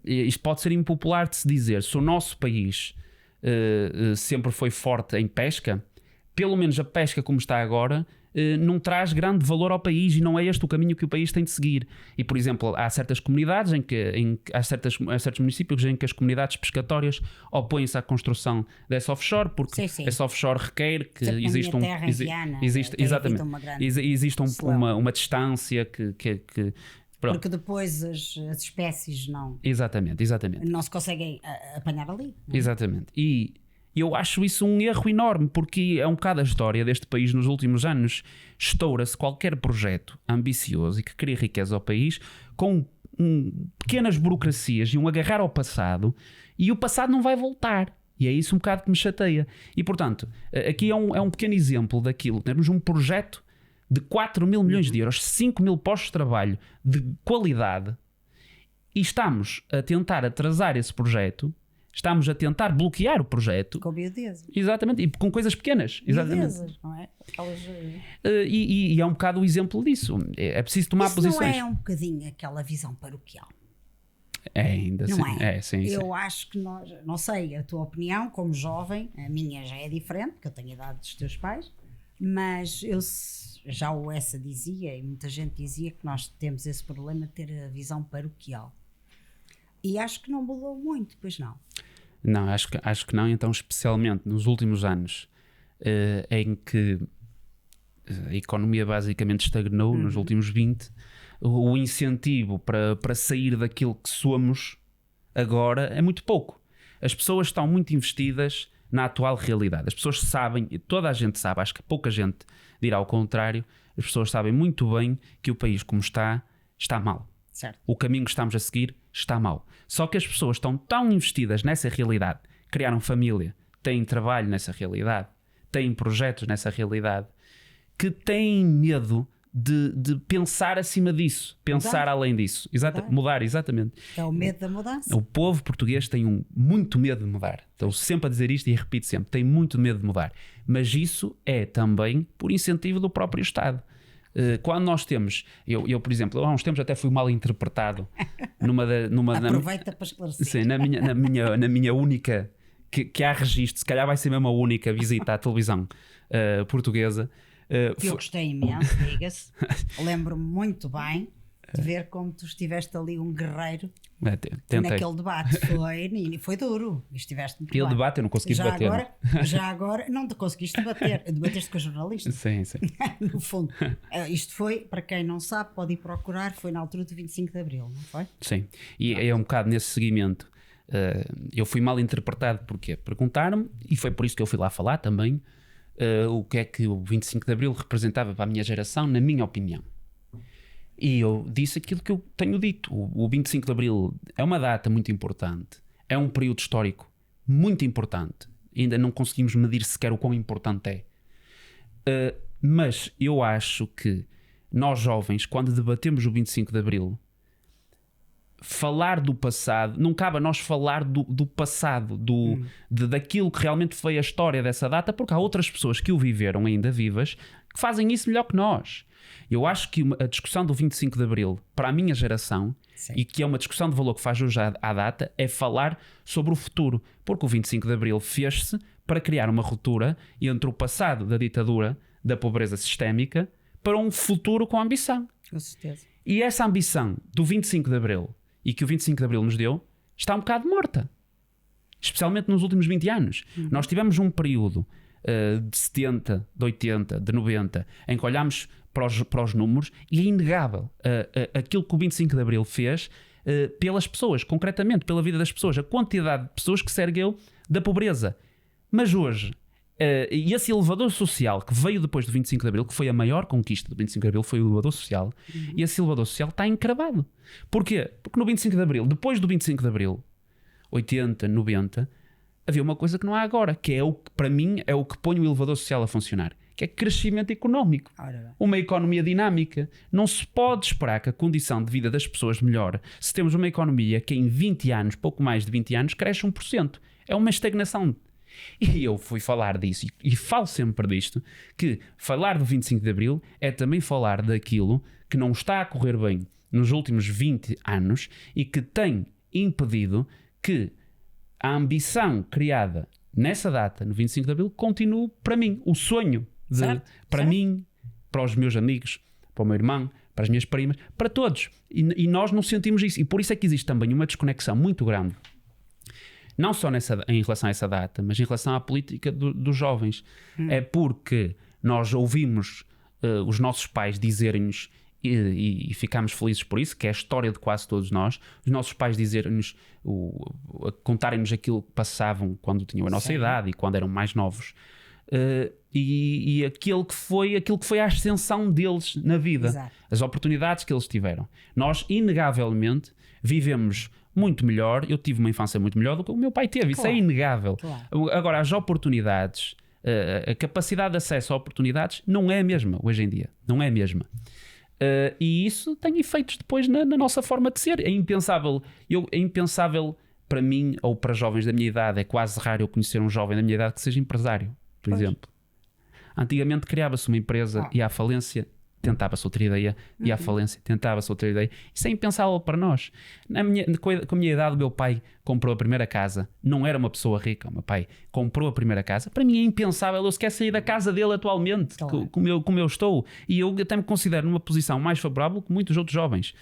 [SPEAKER 2] Isto pode ser impopular de se dizer. Se o nosso país sempre foi forte em pesca, pelo menos a pesca como está agora não traz grande valor ao país, e não é este o caminho que o país tem de seguir. E, por exemplo, há certas comunidades há certos municípios em que as comunidades pescatórias opõem-se à construção dessa offshore, porque essa offshore requer que exista uma distância que
[SPEAKER 1] porque depois as espécies não se conseguem apanhar ali. Não é?
[SPEAKER 2] Exatamente. E eu acho isso um erro enorme, porque é um bocado a história deste país nos últimos anos. Estoura-se qualquer projeto ambicioso e que crie riqueza ao país com pequenas burocracias e um agarrar ao passado, e o passado não vai voltar. E é isso um bocado que me chateia. E portanto, aqui é um pequeno exemplo daquilo. Temos um projeto de 4 mil milhões de euros, 5 mil postos de trabalho de qualidade, e estamos a tentar atrasar esse projeto. Estamos a tentar bloquear o projeto.
[SPEAKER 1] Com miudezas.
[SPEAKER 2] Exatamente, e com coisas pequenas.
[SPEAKER 1] Miudezas, não é?
[SPEAKER 2] E é um bocado o exemplo disso. É preciso tomar posições.
[SPEAKER 1] Não é um bocadinho aquela visão paroquial?
[SPEAKER 2] Ainda
[SPEAKER 1] não
[SPEAKER 2] sim.
[SPEAKER 1] É?
[SPEAKER 2] Sim.
[SPEAKER 1] Eu acho que nós, não sei a tua opinião como jovem, a minha já é diferente, porque eu tenho a idade dos teus pais, mas eu já o Essa dizia, e muita gente dizia, que nós temos esse problema de ter a visão paroquial. E acho que não mudou muito, pois não?
[SPEAKER 2] Não, acho que não. Então, especialmente nos últimos anos, em que a economia basicamente estagnou, nos últimos 20, o incentivo para sair daquilo que somos agora é muito pouco. As pessoas estão muito investidas na atual realidade. As pessoas sabem, e toda a gente sabe, acho que pouca gente dirá ao contrário, as pessoas sabem muito bem que o país como está mal.
[SPEAKER 1] Certo.
[SPEAKER 2] O caminho que estamos a seguir está mal. Só que as pessoas estão tão investidas nessa realidade, criaram família, têm trabalho nessa realidade, têm projetos nessa realidade, que têm medo de pensar acima disso, pensar além disso. Mudar, exatamente.
[SPEAKER 1] É o medo da mudança.
[SPEAKER 2] O povo português tem muito medo de mudar. Estou sempre a dizer isto e repito sempre, tem muito medo de mudar. Mas isso é também por incentivo do próprio Estado. Quando nós temos, eu por exemplo, há uns tempos até fui mal interpretado
[SPEAKER 1] aproveita para esclarecer.
[SPEAKER 2] Sim, na minha única, que há registro, se calhar vai ser mesmo a única visita à televisão portuguesa.
[SPEAKER 1] Que eu gostei imenso, diga-se. Lembro-me muito bem. de ver como tu estiveste ali um guerreiro
[SPEAKER 2] Tentei.
[SPEAKER 1] naquele debate. Foi duro. Estiveste muito
[SPEAKER 2] Aquele
[SPEAKER 1] bem.
[SPEAKER 2] debate eu não consegui debater.
[SPEAKER 1] Já agora, não te conseguiste debater. Debateste com a jornalista.
[SPEAKER 2] Sim.
[SPEAKER 1] No fundo. Isto foi, para quem não sabe, pode ir procurar, foi na altura do 25 de Abril, não foi?
[SPEAKER 2] Sim. E é um bocado nesse seguimento. Eu fui mal interpretado porque perguntaram-me, e foi por isso que eu fui lá falar também, o que é que o 25 de Abril representava para a minha geração, na minha opinião. E eu disse aquilo que eu tenho dito. O 25 de Abril é uma data muito importante, é um período histórico muito importante. Ainda não conseguimos medir sequer o quão importante é. Mas eu acho que nós jovens, quando debatemos o 25 de Abril, falar do passado, não cabe a nós falar do passado, daquilo que realmente foi a história dessa data, porque há outras pessoas que o viveram ainda vivas que fazem isso melhor que nós. Eu acho que a discussão do 25 de Abril para a minha geração, sim, e que é uma discussão de valor que faz hoje à data, é falar sobre o futuro, porque o 25 de Abril fez-se para criar uma ruptura entre o passado da ditadura, da pobreza sistémica, para um futuro com ambição.
[SPEAKER 1] Com certeza.
[SPEAKER 2] E essa ambição do 25 de Abril e que o 25 de Abril nos deu, está um bocado morta. Especialmente nos últimos 20 anos. Nós tivemos um período de 70, de 80, de 90, em que olhámos para os números e é inegável aquilo que o 25 de Abril fez pelas pessoas, concretamente pela vida das pessoas, a quantidade de pessoas que se ergueu da pobreza. Mas hoje, e esse elevador social que veio depois do 25 de Abril, que foi a maior conquista do 25 de Abril, foi o elevador social, e esse elevador social está encravado. Porquê? Porque no 25 de Abril, depois do 25 de Abril, 80, 90, havia uma coisa que não há agora, que é o que, para mim, é o que põe o elevador social a funcionar, que é crescimento económico. Uma economia dinâmica. Não se pode esperar que a condição de vida das pessoas melhore se temos uma economia que em 20 anos, pouco mais de 20 anos, cresce 1%. É uma estagnação. E eu fui falar disso, e falo sempre disto, que falar do 25 de Abril é também falar daquilo que não está a correr bem nos últimos 20 anos e que tem impedido que a ambição criada nessa data, no 25 de Abril, continue para mim. O sonho para mim, para os meus amigos, para o meu irmão, para as minhas primas, para todos. E nós não sentimos isso. E por isso é que existe também uma desconexão muito grande, não só em relação a essa data, mas em relação à política dos jovens. É porque nós ouvimos os nossos pais dizerem-nos, e ficamos felizes por isso, que é a história de quase todos nós, os nossos pais dizerem-nos, contarem-nos aquilo que passavam quando tinham a nossa idade e quando eram mais novos. E aquilo que foi a ascensão deles na vida. Exato. As oportunidades que eles tiveram. Nós, inegavelmente, vivemos muito melhor. Eu tive uma infância muito melhor do que o meu pai teve. Isso é inegável. Claro. Agora, as oportunidades, a capacidade de acesso a oportunidades não é a mesma hoje em dia. Não é a mesma. E isso tem efeitos depois na nossa forma de ser. É impensável. É impensável para mim, ou para jovens da minha idade. É quase raro eu conhecer um jovem da minha idade que seja empresário, por exemplo. Antigamente criava-se uma empresa e à falência tentava-se outra ideia, e à falência tentava-se outra ideia. Isso é impensável para nós. Com a minha idade, o meu pai comprou a primeira casa. Não era uma pessoa rica, o meu pai comprou a primeira casa. Para mim é impensável eu sequer sair da casa dele atualmente, claro, como eu estou. E eu até me considero numa posição mais favorável que muitos outros jovens.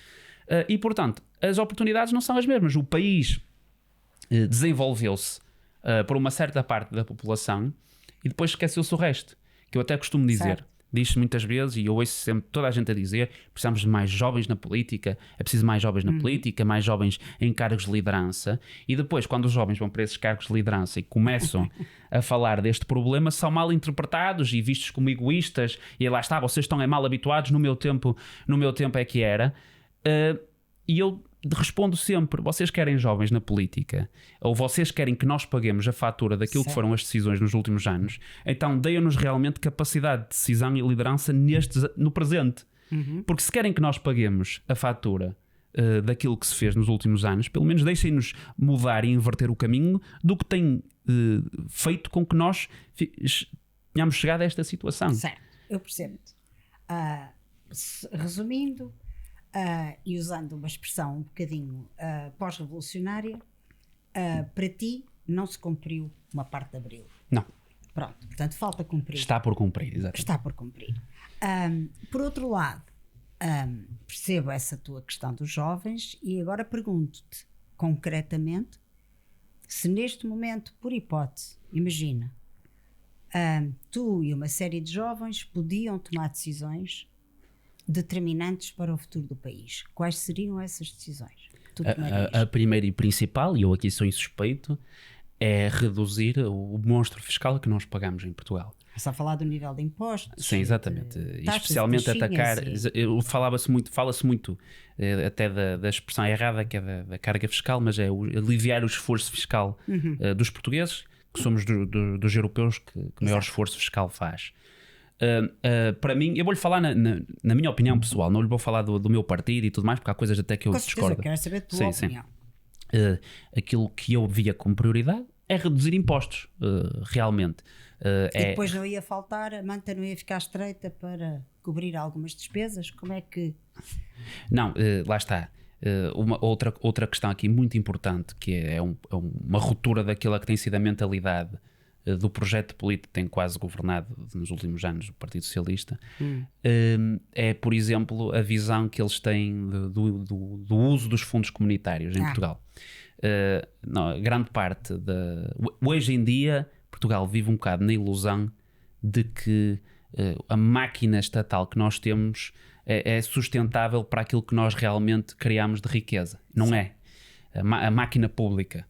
[SPEAKER 2] E, portanto, as oportunidades não são as mesmas. O país desenvolveu-se por uma certa parte da população e depois esqueceu-se o resto. Que eu até costumo dizer, diz-se muitas vezes, e eu ouço sempre toda a gente a dizer, precisamos de mais jovens na política, é preciso mais jovens na política, mais jovens em cargos de liderança, e depois quando os jovens vão para esses cargos de liderança e começam a falar deste problema, são mal interpretados e vistos como egoístas, e lá está, vocês estão mal habituados, no meu tempo é que era, e eu respondo sempre, vocês querem jovens na política, ou vocês querem que nós paguemos a fatura daquilo que foram as decisões nos últimos anos, então deem-nos realmente capacidade de decisão e liderança no presente. Porque se querem que nós paguemos a fatura daquilo que se fez nos últimos anos, pelo menos deixem-nos mudar e inverter o caminho do que tem feito com que nós tenhamos chegado a esta situação.
[SPEAKER 1] Certo, eu percebo-te. Resumindo, e usando uma expressão um bocadinho pós-revolucionária, para ti não se cumpriu uma parte de Abril.
[SPEAKER 2] Não.
[SPEAKER 1] Pronto, portanto falta cumprir.
[SPEAKER 2] Está por cumprir, exatamente.
[SPEAKER 1] Está por cumprir. Por outro lado, Percebo essa tua questão dos jovens e agora pergunto-te concretamente se neste momento, por hipótese, imagina, tu e uma série de jovens podiam tomar decisões determinantes para o futuro do país. Quais seriam essas decisões?
[SPEAKER 2] A primeira e principal, e eu aqui sou insuspeito, é reduzir o monstro fiscal que nós pagamos em Portugal.
[SPEAKER 1] Estás a falar do nível de impostos?
[SPEAKER 2] Sim, exatamente. E especialmente atacar. Fala-se muito até da expressão errada, que é da carga fiscal, mas é aliviar o esforço fiscal dos portugueses, que somos dos europeus que maior esforço fiscal faz. Para mim, eu vou-lhe falar na minha opinião pessoal, não lhe vou falar do meu partido e tudo mais, porque há coisas até que eu discordo.
[SPEAKER 1] Quero saber a tua opinião.
[SPEAKER 2] Aquilo que eu via como prioridade é reduzir impostos, realmente.
[SPEAKER 1] E depois não ia faltar, a manta não ia ficar estreita para cobrir algumas despesas? Como é que...
[SPEAKER 2] Não, lá está. Outra questão aqui muito importante, que é uma ruptura daquela que tem sido a mentalidade do projeto político que tem quase governado nos últimos anos o Partido Socialista, é, por exemplo, a visão que eles têm do uso dos fundos comunitários em Portugal. Grande parte hoje em dia Portugal vive um bocado na ilusão de que a máquina estatal que nós temos é sustentável para aquilo que nós realmente criamos de riqueza. Não Sim. é. A máquina pública.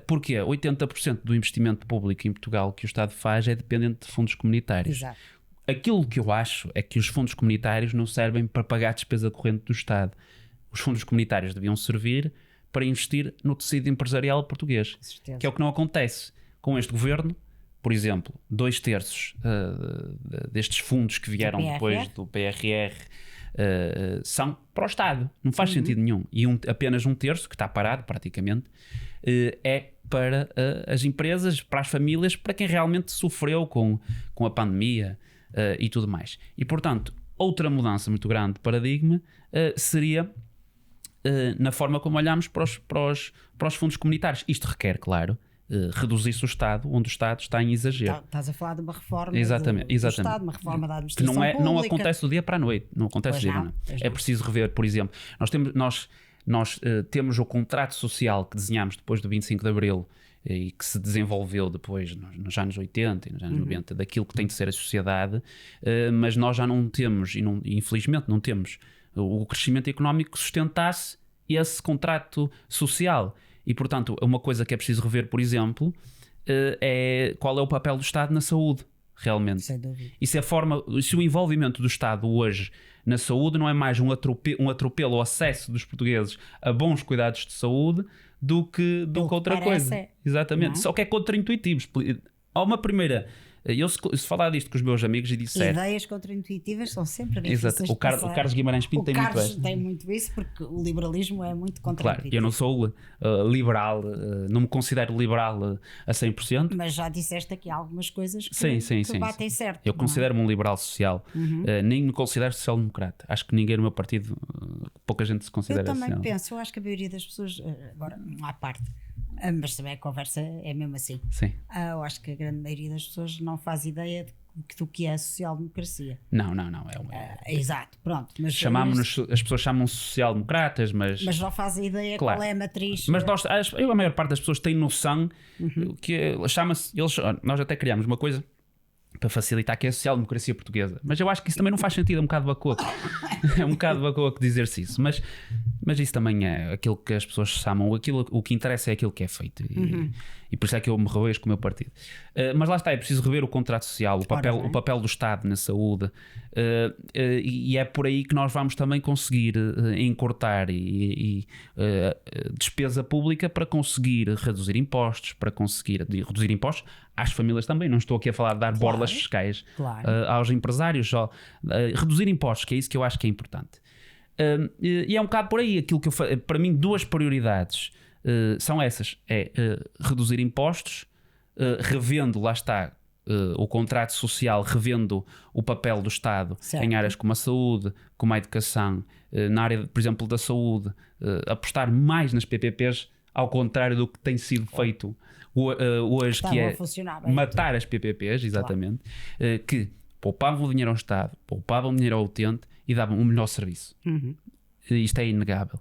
[SPEAKER 2] Porque 80% do investimento público em Portugal que o Estado faz é dependente de fundos comunitários.
[SPEAKER 1] Exato.
[SPEAKER 2] Aquilo que eu acho é que os fundos comunitários não servem para pagar a despesa corrente do Estado. Os fundos comunitários deviam servir para investir no tecido empresarial português, que é o que não acontece com este governo. Por exemplo, 2/3 destes fundos que vieram depois do PRR são para o Estado. Não faz sentido nenhum. E apenas 1/3, que está parado praticamente, é para as empresas, para as famílias, para quem realmente sofreu com a pandemia e tudo mais. E, portanto, outra mudança muito grande de paradigma seria na forma como olhamos para os fundos comunitários. Isto requer, claro, reduzir-se o Estado, onde o Estado está em exagero.
[SPEAKER 1] Estás a falar de uma reforma do Estado, uma reforma da administração
[SPEAKER 2] que não
[SPEAKER 1] pública.
[SPEAKER 2] acontece do dia para a noite. Não acontece do dia para a noite. É preciso rever, por exemplo, nós temos o contrato social que desenhámos depois do 25 de Abril e que se desenvolveu depois nos anos 80 e nos anos 90, daquilo que tem de ser a sociedade, mas nós já não temos, e infelizmente não temos, o crescimento económico que sustentasse esse contrato social. E, portanto, uma coisa que é preciso rever, por exemplo, é qual é o papel do Estado na saúde, realmente.
[SPEAKER 1] Sem dúvida.
[SPEAKER 2] Se o envolvimento do Estado hoje na saúde não é mais um atropelo ao acesso dos portugueses a bons cuidados de saúde do que outra coisa. Exatamente. Não? Só que é contraintuitivo. Há uma primeira... Eu se falar disto com os meus amigos e disser...
[SPEAKER 1] Ideias contraintuitivas são sempre difíceis.
[SPEAKER 2] Exato. O Carlos Guimarães Pinto tem muito isso.
[SPEAKER 1] O Carlos tem muito isso porque o liberalismo é muito contraintuitivo.
[SPEAKER 2] Claro, eu não sou liberal, não me considero liberal a 100%.
[SPEAKER 1] Mas já disseste aqui algumas coisas que batem certo.
[SPEAKER 2] Eu considero-me um liberal social. Nem me considero social-democrata. Acho que ninguém no meu partido, pouca gente se considera
[SPEAKER 1] social. Eu também penso, eu acho que a maioria das pessoas, agora não há parte... mas também a conversa é mesmo assim.
[SPEAKER 2] Sim.
[SPEAKER 1] Eu acho que a grande maioria das pessoas não faz ideia do que é a social-democracia.
[SPEAKER 2] Não.
[SPEAKER 1] Exato, pronto. Mas
[SPEAKER 2] as pessoas chamam-se social-democratas, mas
[SPEAKER 1] não fazem ideia qual é a matriz.
[SPEAKER 2] Mas a maior parte das pessoas tem noção que chama-se... Nós até criámos uma coisa para facilitar, que é a social-democracia portuguesa. Mas eu acho que isso também não faz sentido, é um bocado bacoco. É um bocado bacoco dizer-se isso. Mas isso também é aquilo que as pessoas chamam, o que interessa é aquilo que é feito. E por isso é que eu me revejo com o meu partido. Mas lá está, é preciso rever o contrato social, o papel do Estado na saúde. E é por aí que nós vamos também conseguir encurtar despesa pública para conseguir reduzir impostos, para conseguir reduzir impostos às famílias também. Não estou aqui a falar de dar borlas fiscais aos empresários, só reduzir impostos, que é isso que eu acho que é importante. E é um bocado por aí aquilo que para mim, duas prioridades são essas: reduzir impostos, revendo, lá está, o contrato social, revendo o papel do Estado em áreas como a saúde, como a educação, na área, por exemplo, da saúde, apostar mais nas PPPs, ao contrário do que tem sido feito hoje, que é matar as PPPs, exatamente, que poupavam dinheiro ao Estado, poupavam dinheiro ao utente e davam um melhor serviço. Isto é inegável.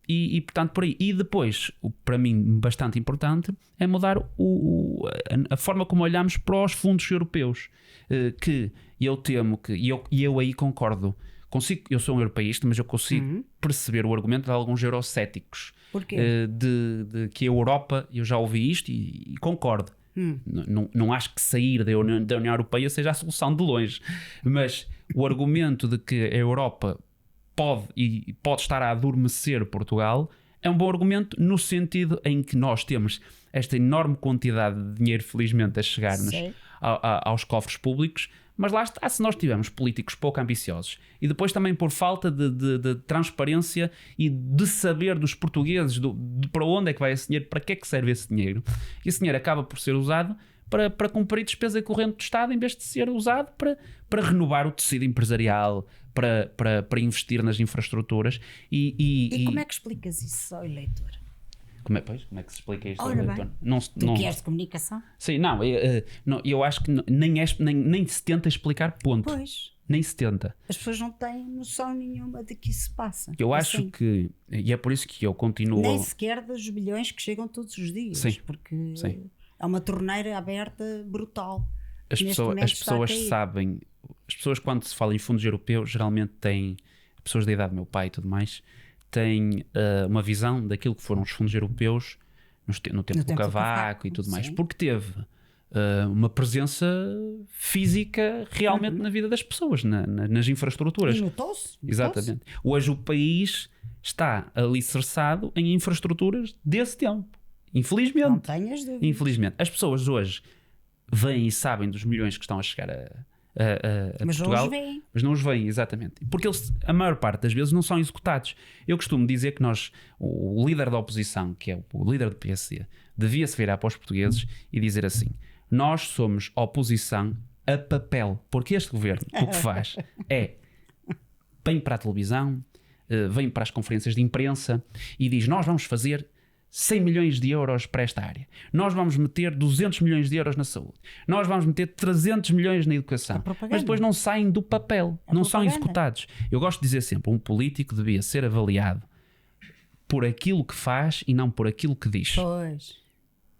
[SPEAKER 2] E portanto por aí. E depois, para mim bastante importante, é mudar a forma como olhamos para os fundos europeus, que eu temo que, e eu aí concordo, eu sou um europeísta, mas eu consigo perceber o argumento de alguns eurocéticos.
[SPEAKER 1] Porquê?
[SPEAKER 2] De que a Europa, eu já ouvi isto e concordo. Não acho que sair da União Europeia seja a solução de longe, mas o argumento de que a Europa pode estar a adormecer Portugal é um bom argumento, no sentido em que nós temos esta enorme quantidade de dinheiro, felizmente, a chegar-nos aos cofres públicos, mas lá está, se nós tivermos políticos pouco ambiciosos e depois também por falta de transparência e de saber dos portugueses de para onde é que vai esse dinheiro, para que é que serve esse dinheiro, e esse dinheiro acaba por ser usado para cumprir despesa corrente do Estado, em vez de ser usado para renovar o tecido empresarial, para investir nas infraestruturas.
[SPEAKER 1] E como é que explicas isso ao eleitor?
[SPEAKER 2] Como é que se explica isto?
[SPEAKER 1] Ora bem, tu que és de comunicação?
[SPEAKER 2] Sim, eu acho que nem se tenta explicar, ponto.
[SPEAKER 1] Pois.
[SPEAKER 2] Nem se tenta.
[SPEAKER 1] As pessoas não têm noção nenhuma de que isso se passa.
[SPEAKER 2] Eu acho que, e é por isso que eu continuo...
[SPEAKER 1] Nem sequer dos bilhões que chegam todos os dias. Sim. Porque é uma torneira aberta brutal.
[SPEAKER 2] As pessoas sabem, as pessoas quando se fala em fundos europeus, geralmente têm, pessoas da idade do meu pai e tudo mais, têm uma visão daquilo que foram os fundos europeus no tempo do Cavaco e tudo mais, porque teve uma presença física realmente na vida das pessoas, nas infraestruturas.
[SPEAKER 1] E notou-se.
[SPEAKER 2] Exatamente. Hoje o país está alicerçado em infraestruturas desse tempo. Infelizmente.
[SPEAKER 1] Não tenhas dúvidas.
[SPEAKER 2] Infelizmente. As pessoas hoje veem e sabem dos milhões que estão a chegar a
[SPEAKER 1] mas
[SPEAKER 2] Portugal,
[SPEAKER 1] não os veem.
[SPEAKER 2] mas não os veem, exatamente. Porque eles, a maior parte das vezes, não são executados. Eu costumo dizer que o líder da oposição, que é o líder do PSD, devia-se virar para os portugueses e dizer assim: nós somos oposição a papel, porque este governo o que faz é vem para a televisão, vem para as conferências de imprensa e diz: nós vamos fazer 100 milhões de euros para esta área. Nós vamos meter 200 milhões de euros na saúde. Nós vamos meter 300 milhões na educação. Mas depois não saem do papel, não são executados. Eu gosto de dizer sempre, um político devia ser avaliado por aquilo que faz e não por aquilo que diz.
[SPEAKER 1] Pois.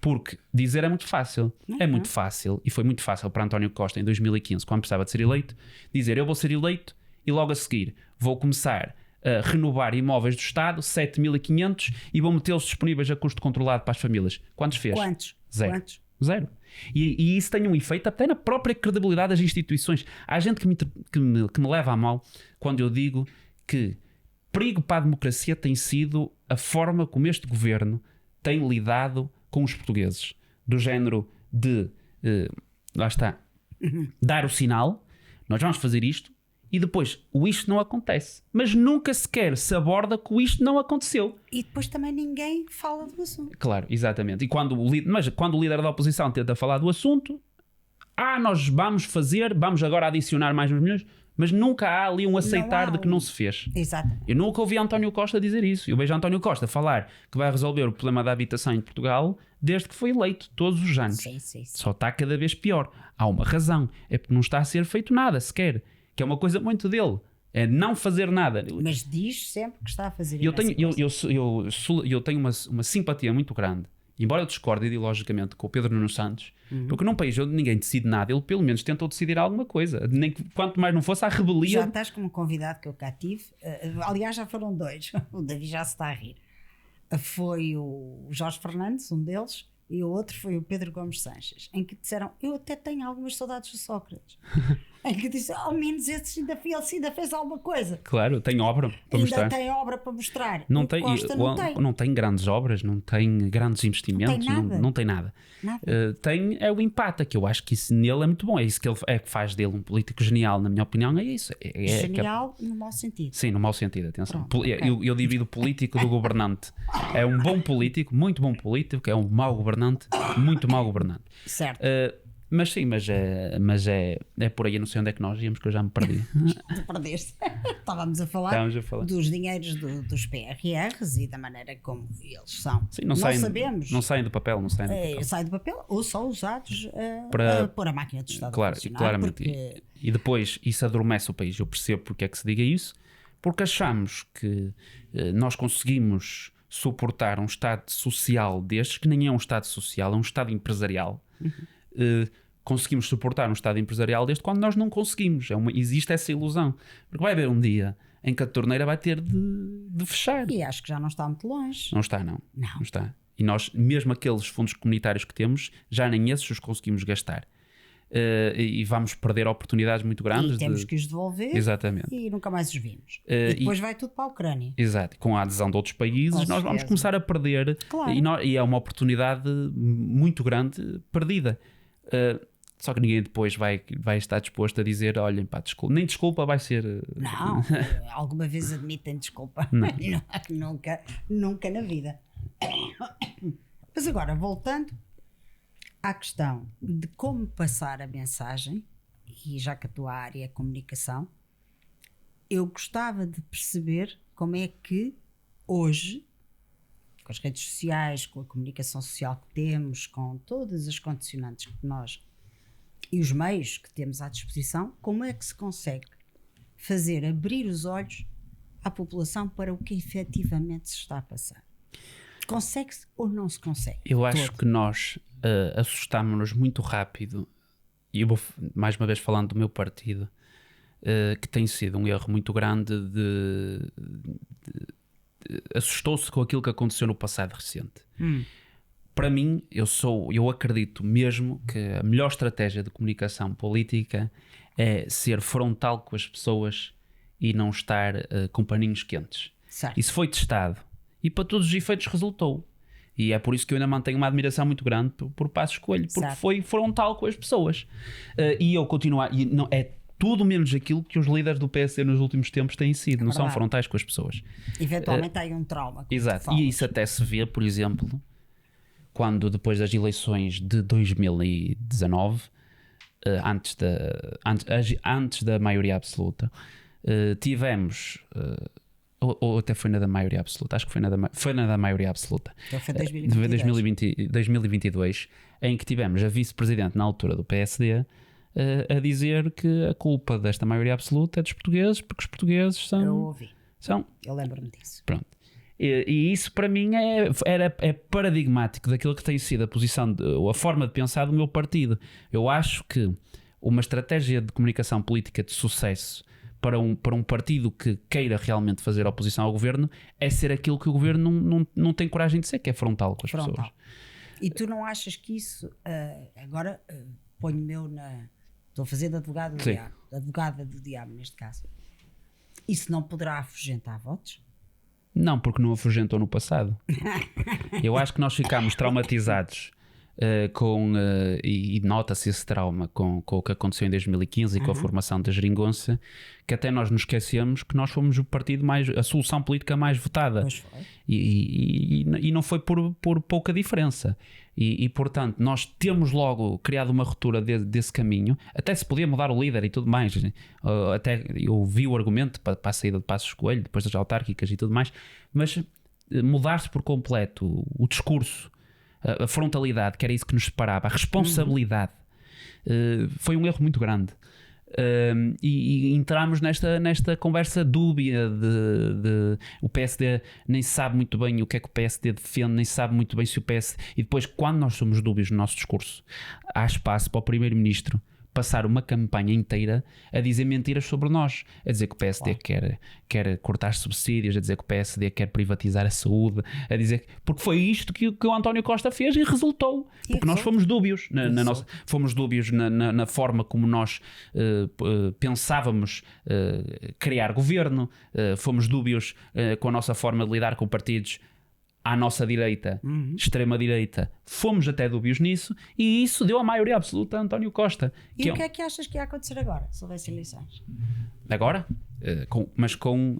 [SPEAKER 2] Porque dizer é muito fácil. É muito fácil, e foi muito fácil para António Costa em 2015, quando precisava de ser eleito, dizer: eu vou ser eleito e logo a seguir vou começar a renovar imóveis do Estado, 7.500, e vou metê-los disponíveis a custo controlado para as famílias. Quantos fez?
[SPEAKER 1] Quantos?
[SPEAKER 2] Zero. E isso tem um efeito até na própria credibilidade das instituições. Há gente que me leva a mal quando eu digo que perigo para a democracia tem sido a forma como este governo tem lidado com os portugueses. Do género de, lá está, dar o sinal, nós vamos fazer isto, e depois o isto não acontece. Mas nunca sequer se aborda que o isto não aconteceu.
[SPEAKER 1] E depois também ninguém fala do assunto.
[SPEAKER 2] Claro, exatamente. Mas quando o líder da oposição tenta falar do assunto, nós vamos agora adicionar mais uns milhões, mas nunca há ali um aceitar de que não se fez.
[SPEAKER 1] Exato.
[SPEAKER 2] Eu nunca ouvi António Costa dizer isso. Eu vejo António Costa falar que vai resolver o problema da habitação em Portugal desde que foi eleito, todos os anos.
[SPEAKER 1] Sim.
[SPEAKER 2] Só está cada vez pior. Há uma razão. É porque não está a ser feito nada sequer. Que é uma coisa muito dele, é não fazer nada.
[SPEAKER 1] Mas diz sempre que está a fazer
[SPEAKER 2] eu tenho uma simpatia muito grande, embora eu discorde ideologicamente com o Pedro Nuno Santos, porque num país onde ninguém decide nada, ele pelo menos tentou decidir alguma coisa, nem que, quanto mais não fosse a rebelia.
[SPEAKER 1] Já estás como um convidado que eu cá tive, aliás já foram dois, o David já se está a rir. Foi o Jorge Fernandes, um deles, e o outro foi o Pedro Gomes Sanches, em que disseram: eu até tenho algumas saudades do Sócrates. Em que disse: ao menos esse ainda fez alguma coisa.
[SPEAKER 2] Claro, tem obra para mostrar.
[SPEAKER 1] Ainda tem obra para mostrar.
[SPEAKER 2] Não tem grandes obras, não tem grandes investimentos, não tem nada. Tem o empate, que eu acho que isso nele é muito bom. É isso que que faz dele um político genial, na minha opinião. É isso.
[SPEAKER 1] Genial no mau sentido.
[SPEAKER 2] Sim, no mau sentido, atenção. Eu divido o político do governante. É um bom político, muito bom político, é um mau governante, muito mau governante.
[SPEAKER 1] Certo.
[SPEAKER 2] Mas sim, mas é por aí, eu não sei onde é que nós íamos, que eu já me perdi.
[SPEAKER 1] Tu perdeste. Estávamos a falar dos dinheiros dos PRRs e da maneira como eles são.
[SPEAKER 2] Sim, não
[SPEAKER 1] sabemos.
[SPEAKER 2] Não saem do papel, não saem do papel.
[SPEAKER 1] Saem do papel ou são usados para pôr a máquina do Estado a funcionar.
[SPEAKER 2] Claramente.
[SPEAKER 1] Porque...
[SPEAKER 2] E depois isso adormece o país. Eu percebo porque é que se diga isso, porque achamos que nós conseguimos suportar um Estado social destes, que nem é um Estado social, é um Estado empresarial. Conseguimos suportar um Estado empresarial deste quando nós não conseguimos. Existe essa ilusão. Porque vai haver um dia em que a torneira vai ter de fechar.
[SPEAKER 1] E acho que já não está muito longe.
[SPEAKER 2] Não está, não está. E nós, mesmo aqueles fundos comunitários que temos, já nem esses os conseguimos gastar. E vamos perder oportunidades muito grandes.
[SPEAKER 1] E temos que os devolver.
[SPEAKER 2] Exatamente.
[SPEAKER 1] E nunca mais os vimos. E depois vai tudo para a Ucrânia.
[SPEAKER 2] Exato. Com a adesão de outros países, nós vamos começar a perder.
[SPEAKER 1] Claro.
[SPEAKER 2] E é uma oportunidade muito grande perdida. Só que ninguém depois vai estar disposto a dizer: olhem, pá, desculpa. Nem desculpa vai ser.
[SPEAKER 1] Não, alguma vez admitem desculpa. Nunca na vida. Mas agora, voltando à questão de como passar a mensagem, e já que a tua área é comunicação, eu gostava de perceber como é que hoje, com as redes sociais, com a comunicação social que temos, com todas as condicionantes que nós e os meios que temos à disposição, como é que se consegue fazer abrir os olhos à população para o que efetivamente se está a passar? Consegue-se ou não se consegue?
[SPEAKER 2] Eu acho que nós assustámos-nos muito rápido, e eu vou mais uma vez falando do meu partido, que tem sido um erro muito grande assustou-se com aquilo que aconteceu no passado recente. Para mim, eu acredito mesmo que a melhor estratégia de comunicação política é ser frontal com as pessoas e não estar com paninhos quentes.
[SPEAKER 1] Certo.
[SPEAKER 2] Isso foi testado e para todos os efeitos resultou. E é por isso que eu ainda mantenho uma admiração muito grande por Passos Coelho, porque
[SPEAKER 1] certo.
[SPEAKER 2] foi frontal com as pessoas. E eu continuo é tudo menos aquilo que os líderes do PSD nos últimos tempos têm sido, não são frontais com as pessoas.
[SPEAKER 1] Eventualmente há aí um trauma.
[SPEAKER 2] Exato, e isso até se vê, por exemplo, quando depois das eleições de 2019, antes da maioria absoluta, tivemos, ou até foi na da maioria absoluta, acho que foi na da maioria absoluta,
[SPEAKER 1] Então foi
[SPEAKER 2] 2022, em que tivemos a vice-presidente na altura do PSD a dizer que a culpa desta maioria absoluta é dos portugueses, porque os portugueses são...
[SPEAKER 1] Eu ouvi. Eu lembro-me disso.
[SPEAKER 2] Pronto. E isso para mim é paradigmático daquilo que tem sido a forma de pensar do meu partido. Eu acho que uma estratégia de comunicação política de sucesso para um partido que queira realmente fazer oposição ao governo é ser aquilo que o governo não tem coragem de ser, que é frontal com as pessoas.
[SPEAKER 1] E tu não achas que isso, agora ponho-me eu estou a fazer de advogado do diabo, de advogada do diabo neste caso, isso não poderá afugentar votos?
[SPEAKER 2] Não, porque não afugentou no passado. Eu acho que nós ficámos traumatizados e nota-se esse trauma com o que aconteceu em 2015 e com a formação da Geringonça, que até nós nos esquecemos que nós fomos o partido a solução política mais votada.
[SPEAKER 1] Pois foi.
[SPEAKER 2] E não foi por pouca diferença. E portanto, nós temos logo criado uma ruptura desse caminho. Até se podia mudar o líder e tudo mais. Até eu vi o argumento para a saída de Passos Coelho, depois das autárquicas e tudo mais. Mas mudar-se por completo o discurso, a frontalidade, que era isso que nos separava, a responsabilidade, foi um erro muito grande. E entramos nesta conversa dúbia de o PSD nem sabe muito bem o que é que o PSD defende, nem sabe muito bem se o PSD... E depois, quando nós somos dúbios no nosso discurso, há espaço para o Primeiro-Ministro passar uma campanha inteira a dizer mentiras sobre nós, a dizer que o PSD quer cortar subsídios, a dizer que o PSD quer privatizar a saúde, a dizer... Porque foi isto que o António Costa fez e resultou. Porque nós fomos dúbios fomos dúbios na forma como nós pensávamos criar governo, fomos dúbios com a nossa forma de lidar com partidos à nossa direita, extrema-direita. Fomos até dúbios nisso e isso deu a maioria absoluta a António Costa.
[SPEAKER 1] E o que é que achas que ia acontecer agora, se houvesse eleições?
[SPEAKER 2] Agora? mas com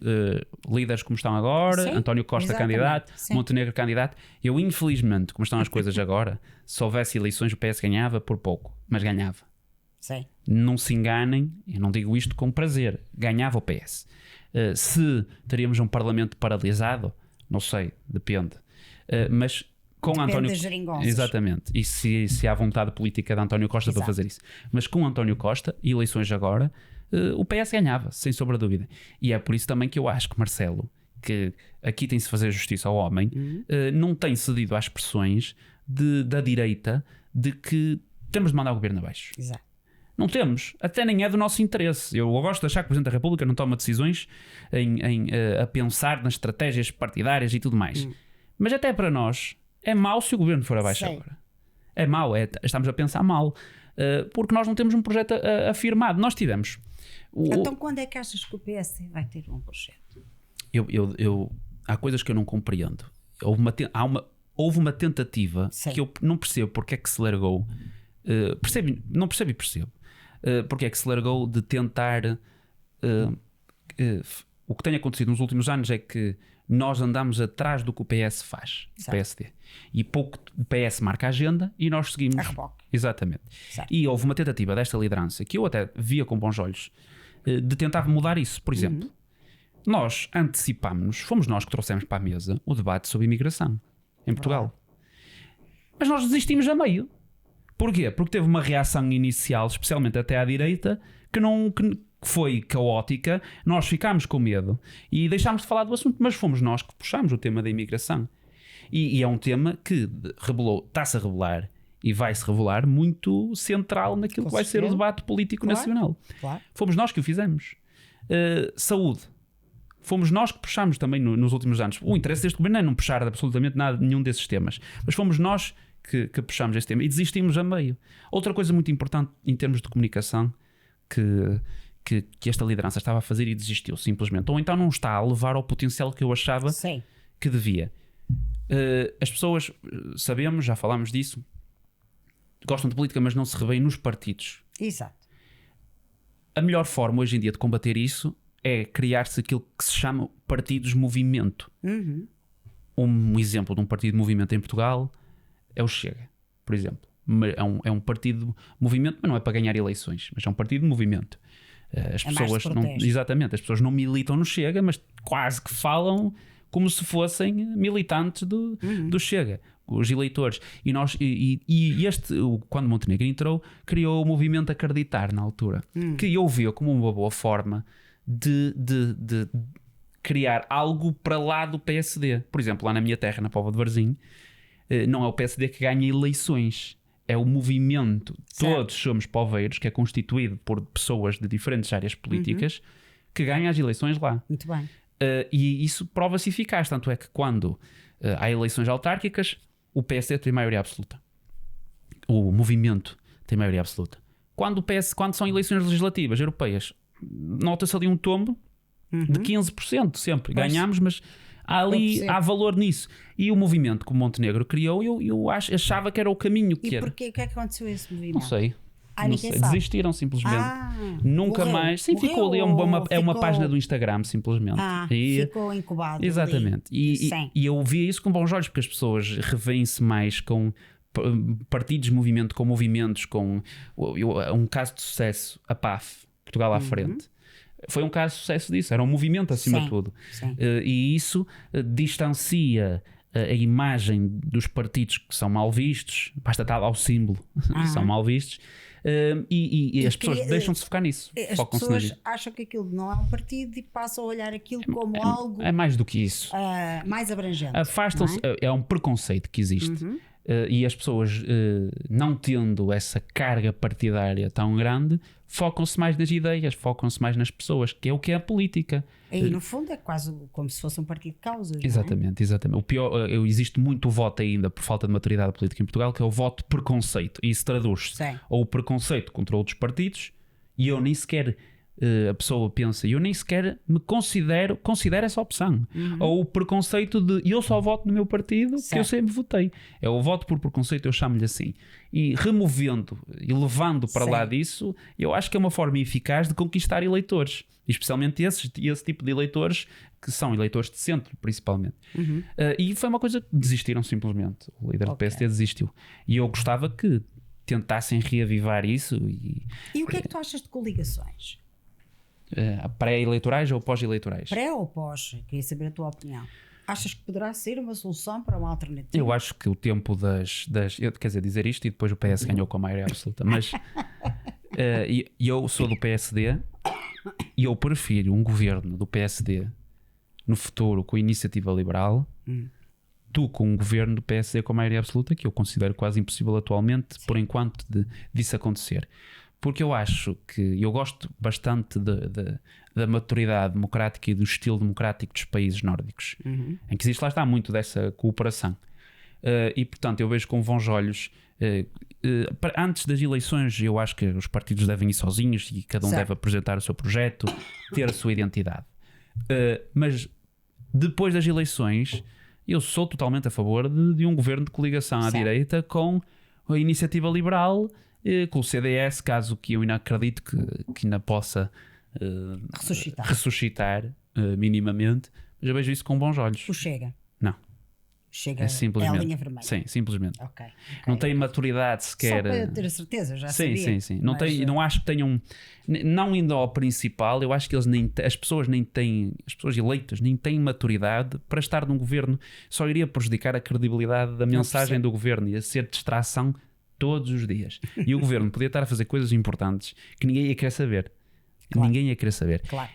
[SPEAKER 2] líderes como estão agora,
[SPEAKER 1] Sim,
[SPEAKER 2] António Costa
[SPEAKER 1] exatamente,
[SPEAKER 2] candidato,
[SPEAKER 1] sim.
[SPEAKER 2] Montenegro candidato. Eu, infelizmente, como estão as coisas agora, se houvesse eleições, o PS ganhava por pouco, mas ganhava.
[SPEAKER 1] Sim.
[SPEAKER 2] Não se enganem, eu não digo isto com prazer, ganhava o PS. Se teríamos um parlamento paralisado, não sei, depende. Mas com
[SPEAKER 1] Depende
[SPEAKER 2] António
[SPEAKER 1] das geringonças.
[SPEAKER 2] Exatamente, e se há vontade política de António Costa
[SPEAKER 1] Exato.
[SPEAKER 2] para fazer isso. Mas com António Costa, eleições agora, o PS ganhava, sem sombra de dúvida. E é por isso também que eu acho que Marcelo, que aqui tem-se fazer justiça ao homem, não tem cedido às pressões da direita de que temos de mandar o governo abaixo.
[SPEAKER 1] Exato.
[SPEAKER 2] Não temos, até nem é do nosso interesse. Eu gosto de achar que o Presidente da República não toma decisões a pensar nas estratégias partidárias e tudo mais. Mas até para nós é mau se o governo for abaixo
[SPEAKER 1] Sei.
[SPEAKER 2] agora. É mau, estamos a pensar mal. Porque nós não temos um projeto afirmado. Nós tivemos.
[SPEAKER 1] Então quando é que achas que o PSD vai ter um projeto?
[SPEAKER 2] Há coisas que eu não compreendo. Houve uma tentativa
[SPEAKER 1] Sim.
[SPEAKER 2] que eu não percebo porque é que se largou. Não percebo e percebo. Porque é que se largou de tentar. O que tem acontecido nos últimos anos é que nós andamos atrás do que o PS faz, o PSD. E pouco o PS marca a agenda e nós seguimos.
[SPEAKER 1] A reboque.
[SPEAKER 2] Exatamente.
[SPEAKER 1] Certo.
[SPEAKER 2] E houve uma tentativa desta liderança que eu até via com bons olhos de tentar mudar isso. Por exemplo, nós antecipámos-nos, fomos nós que trouxemos para a mesa o debate sobre imigração em Portugal. Mas nós desistimos a meio. Porquê? Porque teve uma reação inicial, especialmente até à direita, que foi caótica. Nós ficámos com medo e deixámos de falar do assunto, mas fomos nós que puxámos o tema da imigração. E é um tema que está-se a revelar e vai-se revelar muito central naquilo que vai ser o debate político nacional.
[SPEAKER 1] Claro.
[SPEAKER 2] Fomos nós que o fizemos. Saúde. Fomos nós que puxámos também nos últimos anos. O interesse deste governo é não puxar absolutamente nada, nenhum desses temas. Mas fomos nós que puxámos este tema e desistimos a meio. Outra coisa muito importante em termos de comunicação que esta liderança estava a fazer e desistiu simplesmente. Ou então não está a levar ao potencial que eu achava que devia. As pessoas, sabemos, já falámos disso, gostam de política, mas não se revêem nos partidos.
[SPEAKER 1] Exato.
[SPEAKER 2] A melhor forma hoje em dia de combater isso é criar-se aquilo que se chama partidos-movimento. Um exemplo de um partido-movimento em Portugal é o Chega, por exemplo. É um partido-movimento, mas não é para ganhar eleições, mas é um partido-movimento. As pessoas exatamente, as pessoas não militam no Chega, mas quase que falam como se fossem militantes do Chega, os eleitores. Quando Montenegro entrou, criou o movimento Acreditar na altura, que eu via como uma boa forma de criar algo para lá do PSD. Por exemplo, lá na minha terra, na Póvoa de Varzim, não é o PSD que ganha eleições, é o movimento.
[SPEAKER 1] Certo.
[SPEAKER 2] Todos somos poveiros, que é constituído por pessoas de diferentes áreas políticas, que ganham as eleições lá.
[SPEAKER 1] Muito bem.
[SPEAKER 2] E isso prova-se eficaz. Tanto é que quando há eleições autárquicas, o PSD tem maioria absoluta. O movimento tem maioria absoluta. Quando são eleições legislativas europeias, nota-se ali um tombo de 15% sempre.
[SPEAKER 1] Pois.
[SPEAKER 2] Ganhamos, mas há valor nisso. E o movimento que o Montenegro criou, eu achava que era o caminho que
[SPEAKER 1] E
[SPEAKER 2] era.
[SPEAKER 1] porquê? O que é que aconteceu a esse movimento?
[SPEAKER 2] Não sei. Não sei.
[SPEAKER 1] Sabe.
[SPEAKER 2] Desistiram simplesmente. Nunca
[SPEAKER 1] morreu.
[SPEAKER 2] mais. Sim, ficou ali. É uma página do Instagram, simplesmente.
[SPEAKER 1] Ficou incubado.
[SPEAKER 2] Exatamente.
[SPEAKER 1] Ali.
[SPEAKER 2] E eu via isso com bons olhos, porque as pessoas revêem-se mais com partidos de movimento, com movimentos, com um caso de sucesso, a PAF, Portugal à frente. Foi um caso de sucesso disso, era um movimento acima de tudo. E isso distancia a imagem dos partidos que são mal vistos, basta estar lá o símbolo, são mal vistos, e as pessoas deixam-se focar nisso.
[SPEAKER 1] As pessoas acham que aquilo não é um partido e passam a olhar aquilo como algo.
[SPEAKER 2] É mais do que isso.
[SPEAKER 1] Mais abrangente.
[SPEAKER 2] Afastam-se, é um preconceito que existe. E as pessoas, não tendo essa carga partidária tão grande, focam-se mais nas ideias, focam-se mais nas pessoas, que é o que é a política.
[SPEAKER 1] E no fundo é quase como se fosse um partido de causas.
[SPEAKER 2] Exatamente. O pior, existe muito voto ainda por falta de maturidade política em Portugal, que é o voto preconceito. E isso traduz-se ou o preconceito contra outros partidos, e eu nem sequer a pessoa pensa, eu nem sequer me considero essa opção. Ou o preconceito de eu só voto no meu partido que eu sempre votei. É o voto por preconceito, eu chamo-lhe assim. E removendo e levando para lá disso, eu acho que é uma forma eficaz de conquistar eleitores. Especialmente esse tipo de eleitores que são eleitores de centro, principalmente. E foi uma coisa que desistiram simplesmente. O líder do PSD desistiu. E eu gostava que tentassem reavivar isso.
[SPEAKER 1] E o que é que tu achas de coligações?
[SPEAKER 2] Pré-eleitorais ou pós-eleitorais?
[SPEAKER 1] Pré ou pós? Queria saber a tua opinião. Achas que poderá ser uma solução para uma alternativa?
[SPEAKER 2] Eu acho que o tempo quer dizer, dizer isto e depois o PS ganhou com a maioria absoluta, mas eu sou do PSD e eu prefiro um governo do PSD no futuro com a iniciativa liberal do que um governo do PSD com a maioria absoluta, que eu considero quase impossível atualmente, por enquanto, disso acontecer. Porque eu acho que eu gosto bastante da maturidade democrática e do estilo democrático dos países nórdicos, em que existe, lá está, muito dessa cooperação. E portanto eu vejo com bons olhos, antes das eleições eu acho que os partidos devem ir sozinhos e cada um deve apresentar o seu projeto, ter a sua identidade. Mas depois das eleições eu sou totalmente a favor de um governo de coligação à direita com a iniciativa liberal, com o CDS, caso que eu ainda acredito que ainda possa ressuscitar minimamente, mas eu vejo isso com bons olhos.
[SPEAKER 1] O Chega?
[SPEAKER 2] Não.
[SPEAKER 1] Chega,
[SPEAKER 2] é simplesmente,
[SPEAKER 1] é a linha vermelha.
[SPEAKER 2] Sim, simplesmente. Não tem maturidade sequer.
[SPEAKER 1] Só para ter a certeza, já
[SPEAKER 2] sim,
[SPEAKER 1] sabia.
[SPEAKER 2] Sim. Não acho que tenham. Não indo ao principal, eu acho que as pessoas eleitas nem têm maturidade para estar num governo. Só iria prejudicar a credibilidade da mensagem do governo e a ser distração todos os dias. E o governo podia estar a fazer coisas importantes que ninguém ia querer saber. Claro. Ninguém ia querer saber.
[SPEAKER 1] Claro.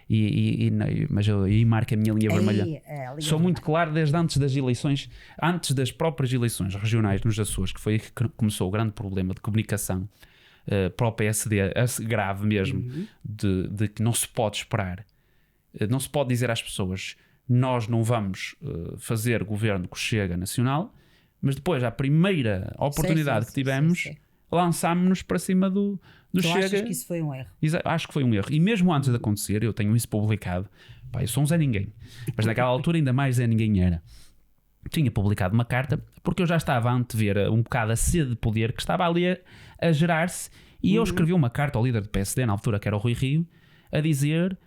[SPEAKER 2] Mas eu aí marco a minha linha vermelha. Sou muito claro desde antes das eleições, antes das próprias eleições regionais nos Açores, que foi aí que começou o grande problema de comunicação para o PSD, grave mesmo, de que não se pode esperar. Não se pode dizer às pessoas: nós não vamos fazer governo que chega nacional, mas depois, à primeira oportunidade que tivemos, lançámos-nos para cima do Chega.
[SPEAKER 1] Achas que isso foi um erro?
[SPEAKER 2] Acho que foi um erro. E mesmo antes de acontecer, eu tenho isso publicado. Pá, eu sou um Zé Ninguém. Mas naquela altura ainda mais Zé Ninguém era. Tinha publicado uma carta porque eu já estava a antever um bocado a sede de poder que estava ali a gerar-se. E eu escrevi uma carta ao líder do PSD, na altura que era o Rui Rio, a dizer: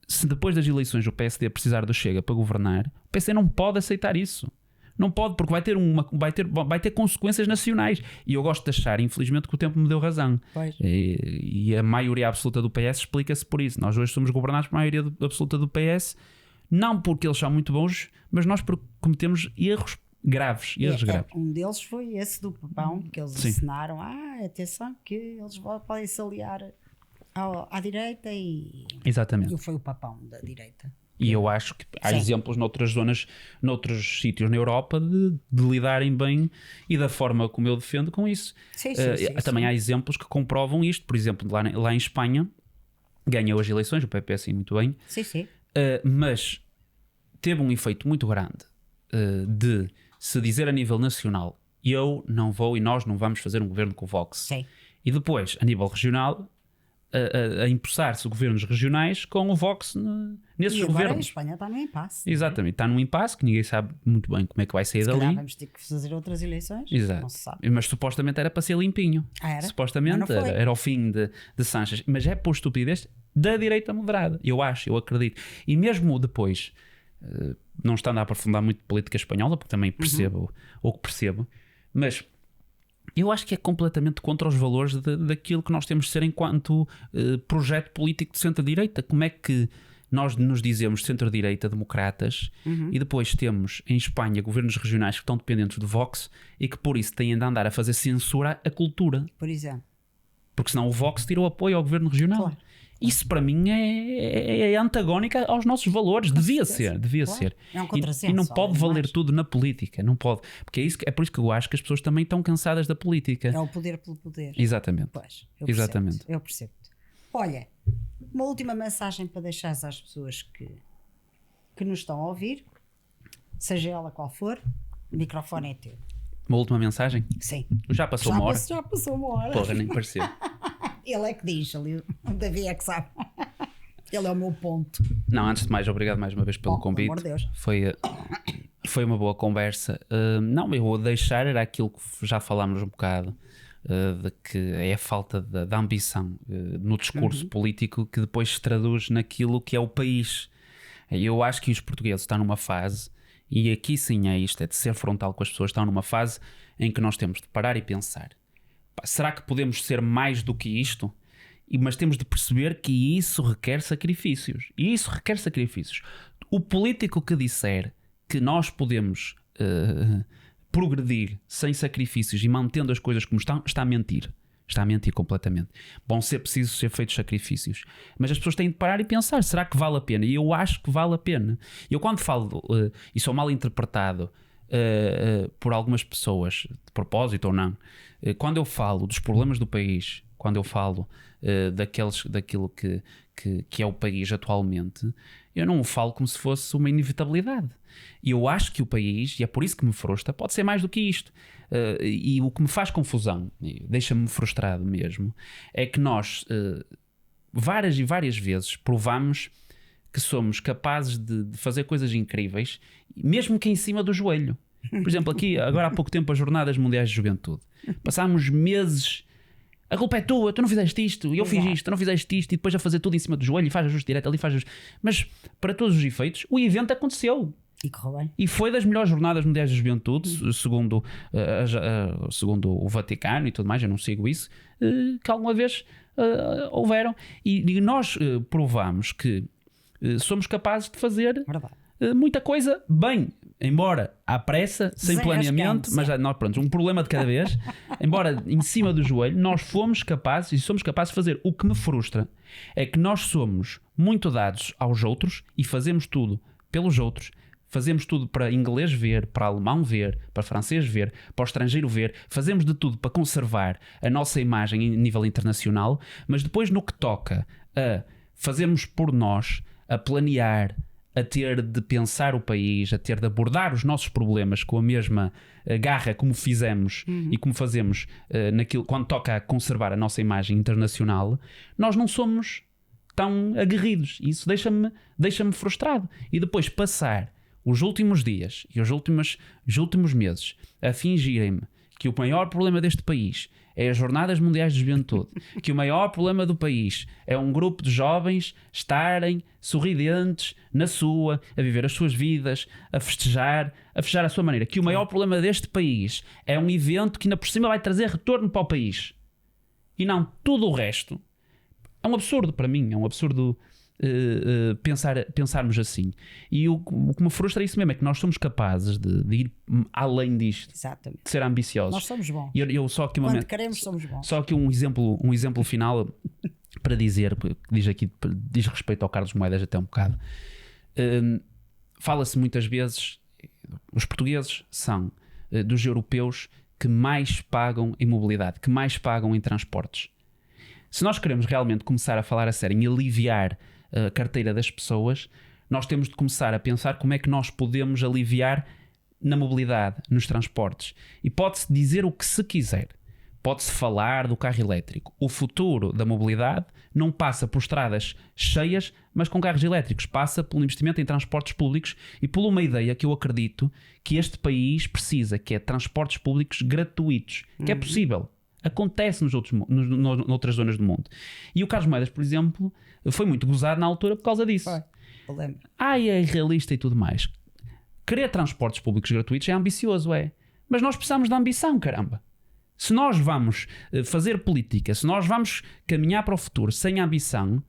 [SPEAKER 2] se depois das eleições o PSD precisar do Chega para governar, o PSD não pode aceitar isso. Não pode, porque vai ter consequências nacionais. E eu gosto de achar, infelizmente, que o tempo me deu razão. E a maioria absoluta do PS explica-se por isso. Nós hoje somos governados por maioria absoluta do PS, não porque eles são muito bons, mas nós porque cometemos erros graves.
[SPEAKER 1] Um deles foi esse do Papão, que eles ensinaram: atenção, que eles podem se aliar à direita e foi o Papão da direita.
[SPEAKER 2] E eu acho que há exemplos noutras zonas, noutros sítios na Europa de lidarem bem e da forma como eu defendo com isso. Também há exemplos que comprovam isto. Por exemplo, lá em Espanha, ganhou as eleições, o PP assim muito bem, mas teve um efeito muito grande de se dizer a nível nacional: eu não vou e nós não vamos fazer um governo com o Vox. E depois, a nível regional, a impulsar-se governos regionais com o Vox nesses governos.
[SPEAKER 1] Agora a Espanha está num impasse.
[SPEAKER 2] Exatamente, está num impasse que ninguém sabe muito bem como é que vai sair dali.
[SPEAKER 1] Se calhar vamos ter que fazer outras eleições.
[SPEAKER 2] Exato.
[SPEAKER 1] Não se sabe.
[SPEAKER 2] Mas supostamente era para ser limpinho.
[SPEAKER 1] Era?
[SPEAKER 2] Supostamente era o fim de Sánchez. Mas é por estupidez da direita moderada. Eu acredito. E mesmo depois, não estando a aprofundar muito política espanhola, porque também percebo o que percebo, mas eu acho que é completamente contra os valores daquilo que nós temos de ser enquanto projeto político de centro-direita. Como é que nós nos dizemos centro-direita, democratas, e depois temos em Espanha governos regionais que estão dependentes do Vox e que por isso têm de andar a fazer censura à cultura?
[SPEAKER 1] Por exemplo.
[SPEAKER 2] Porque senão o Vox tira o apoio ao governo regional.
[SPEAKER 1] Claro.
[SPEAKER 2] Isso para mim é antagónica aos nossos valores. Devia ser.
[SPEAKER 1] É um contrassenso.
[SPEAKER 2] E não pode valer tudo na política. Não pode. Porque é por isso que eu acho que as pessoas também estão cansadas da política.
[SPEAKER 1] É o poder pelo poder.
[SPEAKER 2] Exatamente.
[SPEAKER 1] Pois,
[SPEAKER 2] Exatamente.
[SPEAKER 1] Eu percebo. Olha, uma última mensagem para deixar às pessoas que nos estão a ouvir, seja ela qual for, o microfone é teu.
[SPEAKER 2] Uma última mensagem?
[SPEAKER 1] Sim.
[SPEAKER 2] Já passou uma hora?
[SPEAKER 1] Já passou uma hora.
[SPEAKER 2] Porra, nem pareceu.
[SPEAKER 1] Ele é que diz ali, o Davi é que sabe. Ele é o meu ponto.
[SPEAKER 2] Não, antes de mais, obrigado mais uma vez pelo convite.
[SPEAKER 1] Pelo amor de Deus.
[SPEAKER 2] Foi uma boa conversa. Não, eu vou deixar, era aquilo que já falámos um bocado, de que é a falta de ambição no discurso político que depois se traduz naquilo que é o país. Eu acho que os portugueses estão numa fase, e aqui sim é isto, é de ser frontal com as pessoas, estão numa fase em que nós temos de parar e pensar. Será que podemos ser mais do que isto? Mas temos de perceber que isso requer sacrifícios. E isso requer sacrifícios. O político que disser que nós podemos progredir sem sacrifícios e mantendo as coisas como estão, está a mentir. Está a mentir completamente. Vão ser precisos ser feitos sacrifícios. Mas as pessoas têm de parar e pensar, será que vale a pena? E eu acho que vale a pena. Eu quando falo, e sou mal interpretado por algumas pessoas, de propósito ou não, quando eu falo dos problemas do país, quando eu falo daquilo que é o país atualmente, eu não o falo como se fosse uma inevitabilidade. E eu acho que o país, e é por isso que me frustra, pode ser mais do que isto. E o que me faz confusão, deixa-me frustrado mesmo, é que nós várias e várias vezes provamos que somos capazes de fazer coisas incríveis, mesmo que em cima do joelho. Por exemplo, aqui, agora há pouco tempo, as Jornadas Mundiais de Juventude. Passámos meses... A culpa é tua, tu não fizeste isto, eu fiz isto, tu não fizeste isto, e depois a fazer tudo em cima do joelho, e faz ajuste direto ali, faz ajuste. Mas, para todos os efeitos, o evento aconteceu.
[SPEAKER 1] E correu bem.
[SPEAKER 2] E foi das melhores Jornadas Mundiais de Juventude, segundo o Vaticano e tudo mais, eu não sigo isso, que alguma vez houveram. E nós provamos que somos capazes de fazer muita coisa bem. Embora à pressa, sem planeamento, mas nós, pronto, um problema de cada vez, embora em cima do joelho, nós fomos capazes e somos capazes de fazer. O que me frustra é que nós somos muito dados aos outros e fazemos tudo pelos outros. Fazemos tudo para inglês ver, para alemão ver, para francês ver, para o estrangeiro ver. Fazemos de tudo para conservar a nossa imagem em nível internacional, mas depois no que toca a fazermos por nós, a planear, a ter de pensar o país, a ter de abordar os nossos problemas com a mesma garra como fizemos e como fazemos quando toca a conservar a nossa imagem internacional, nós não somos tão aguerridos. Isso deixa-me frustrado. E depois passar os últimos dias e os últimos meses a fingirem-me que o maior problema deste país é as Jornadas Mundiais de Juventude, que o maior problema do país é um grupo de jovens estarem sorridentes na sua, a viver as suas vidas, a festejar a sua maneira, que o maior problema deste país é um evento que ainda por cima vai trazer retorno para o país. E não tudo o resto. É um absurdo para mim, é um absurdo pensarmos assim. E o que me frustra é isso mesmo, é que nós somos capazes de ir além disto.
[SPEAKER 1] Exatamente.
[SPEAKER 2] De ser ambiciosos.
[SPEAKER 1] Nós somos bons.
[SPEAKER 2] Eu só aqui
[SPEAKER 1] Quando queremos, somos bons.
[SPEAKER 2] Só aqui um exemplo final para dizer, diz respeito ao Carlos Moedas até um bocado. Fala-se muitas vezes, os portugueses são dos europeus que mais pagam em mobilidade, que mais pagam em transportes. Se nós queremos realmente começar a falar a sério em aliviar a carteira das pessoas, nós temos de começar a pensar como é que nós podemos aliviar na mobilidade, nos transportes. E pode-se dizer o que se quiser. Pode-se falar do carro elétrico. O futuro da mobilidade não passa por estradas cheias, mas com carros elétricos. Passa pelo investimento em transportes públicos e por uma ideia que eu acredito que este país precisa, que é transportes públicos gratuitos. Que é possível. Acontece noutras zonas do mundo. E o Carlos Moedas, por exemplo, foi muito gozado na altura por causa disso.
[SPEAKER 1] Eu lembro.
[SPEAKER 2] É irrealista e tudo mais. Querer transportes públicos gratuitos é ambicioso, é. Mas nós precisamos de ambição, caramba. Se nós vamos fazer política, se nós vamos caminhar para o futuro sem ambição,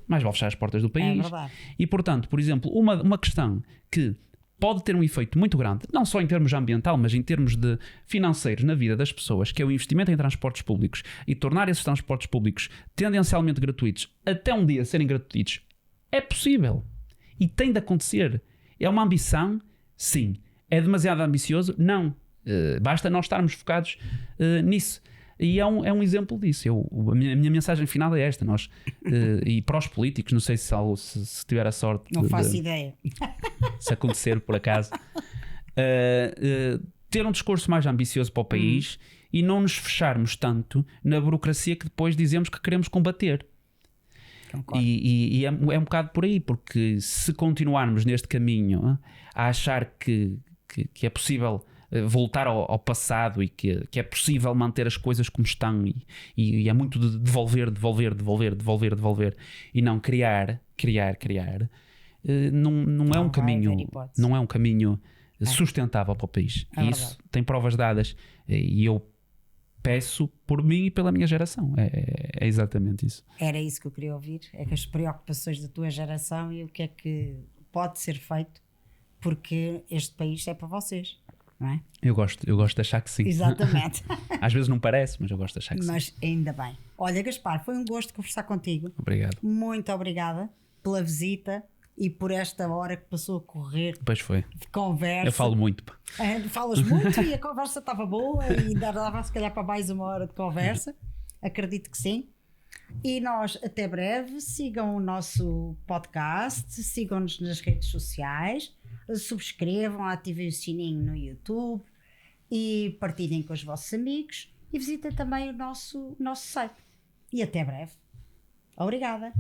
[SPEAKER 2] mais vale fechar as portas do país.
[SPEAKER 1] É verdade.
[SPEAKER 2] E, portanto, por exemplo, uma questão que pode ter um efeito muito grande, não só em termos ambiental, mas em termos de financeiros na vida das pessoas, que é o investimento em transportes públicos e tornar esses transportes públicos tendencialmente gratuitos, até um dia serem gratuitos, é possível. E tem de acontecer. É uma ambição? Sim. É demasiado ambicioso? Não. Basta nós estarmos focados nisso. E é um exemplo disso. A minha mensagem final é esta. Nós, e para os políticos, não sei se tiver a sorte.
[SPEAKER 1] Não faço ideia.
[SPEAKER 2] Se acontecer por acaso. Ter um discurso mais ambicioso para o país e não nos fecharmos tanto na burocracia que depois dizemos que queremos combater. E é um bocado por aí, porque se continuarmos neste caminho a achar que é possível voltar ao passado e que é possível manter as coisas como estão e é muito de devolver e não criar, não é um caminho sustentável para o país. E isso tem provas dadas e eu peço por mim e pela minha geração. É exatamente isso.
[SPEAKER 1] Era isso que eu queria ouvir, é que as preocupações da tua geração e o que é que pode ser feito, porque este país é para vocês, não é?
[SPEAKER 2] Eu gosto de achar que sim.
[SPEAKER 1] Exatamente.
[SPEAKER 2] Às vezes não parece, mas eu gosto de achar que sim.
[SPEAKER 1] Mas ainda bem. Olha, Gaspar, foi um gosto conversar contigo.
[SPEAKER 2] Obrigado.
[SPEAKER 1] Muito obrigada pela visita e por esta hora que passou a correr.
[SPEAKER 2] Pois foi.
[SPEAKER 1] De conversa.
[SPEAKER 2] Eu falo muito.
[SPEAKER 1] Falas muito e a conversa estava boa e dava se calhar para mais uma hora de conversa. Acredito que sim. E nós até breve. Sigam o nosso podcast, sigam-nos nas redes sociais, subscrevam, ativem o sininho no YouTube e partilhem com os vossos amigos e visitem também o nosso site. E até breve. Obrigada.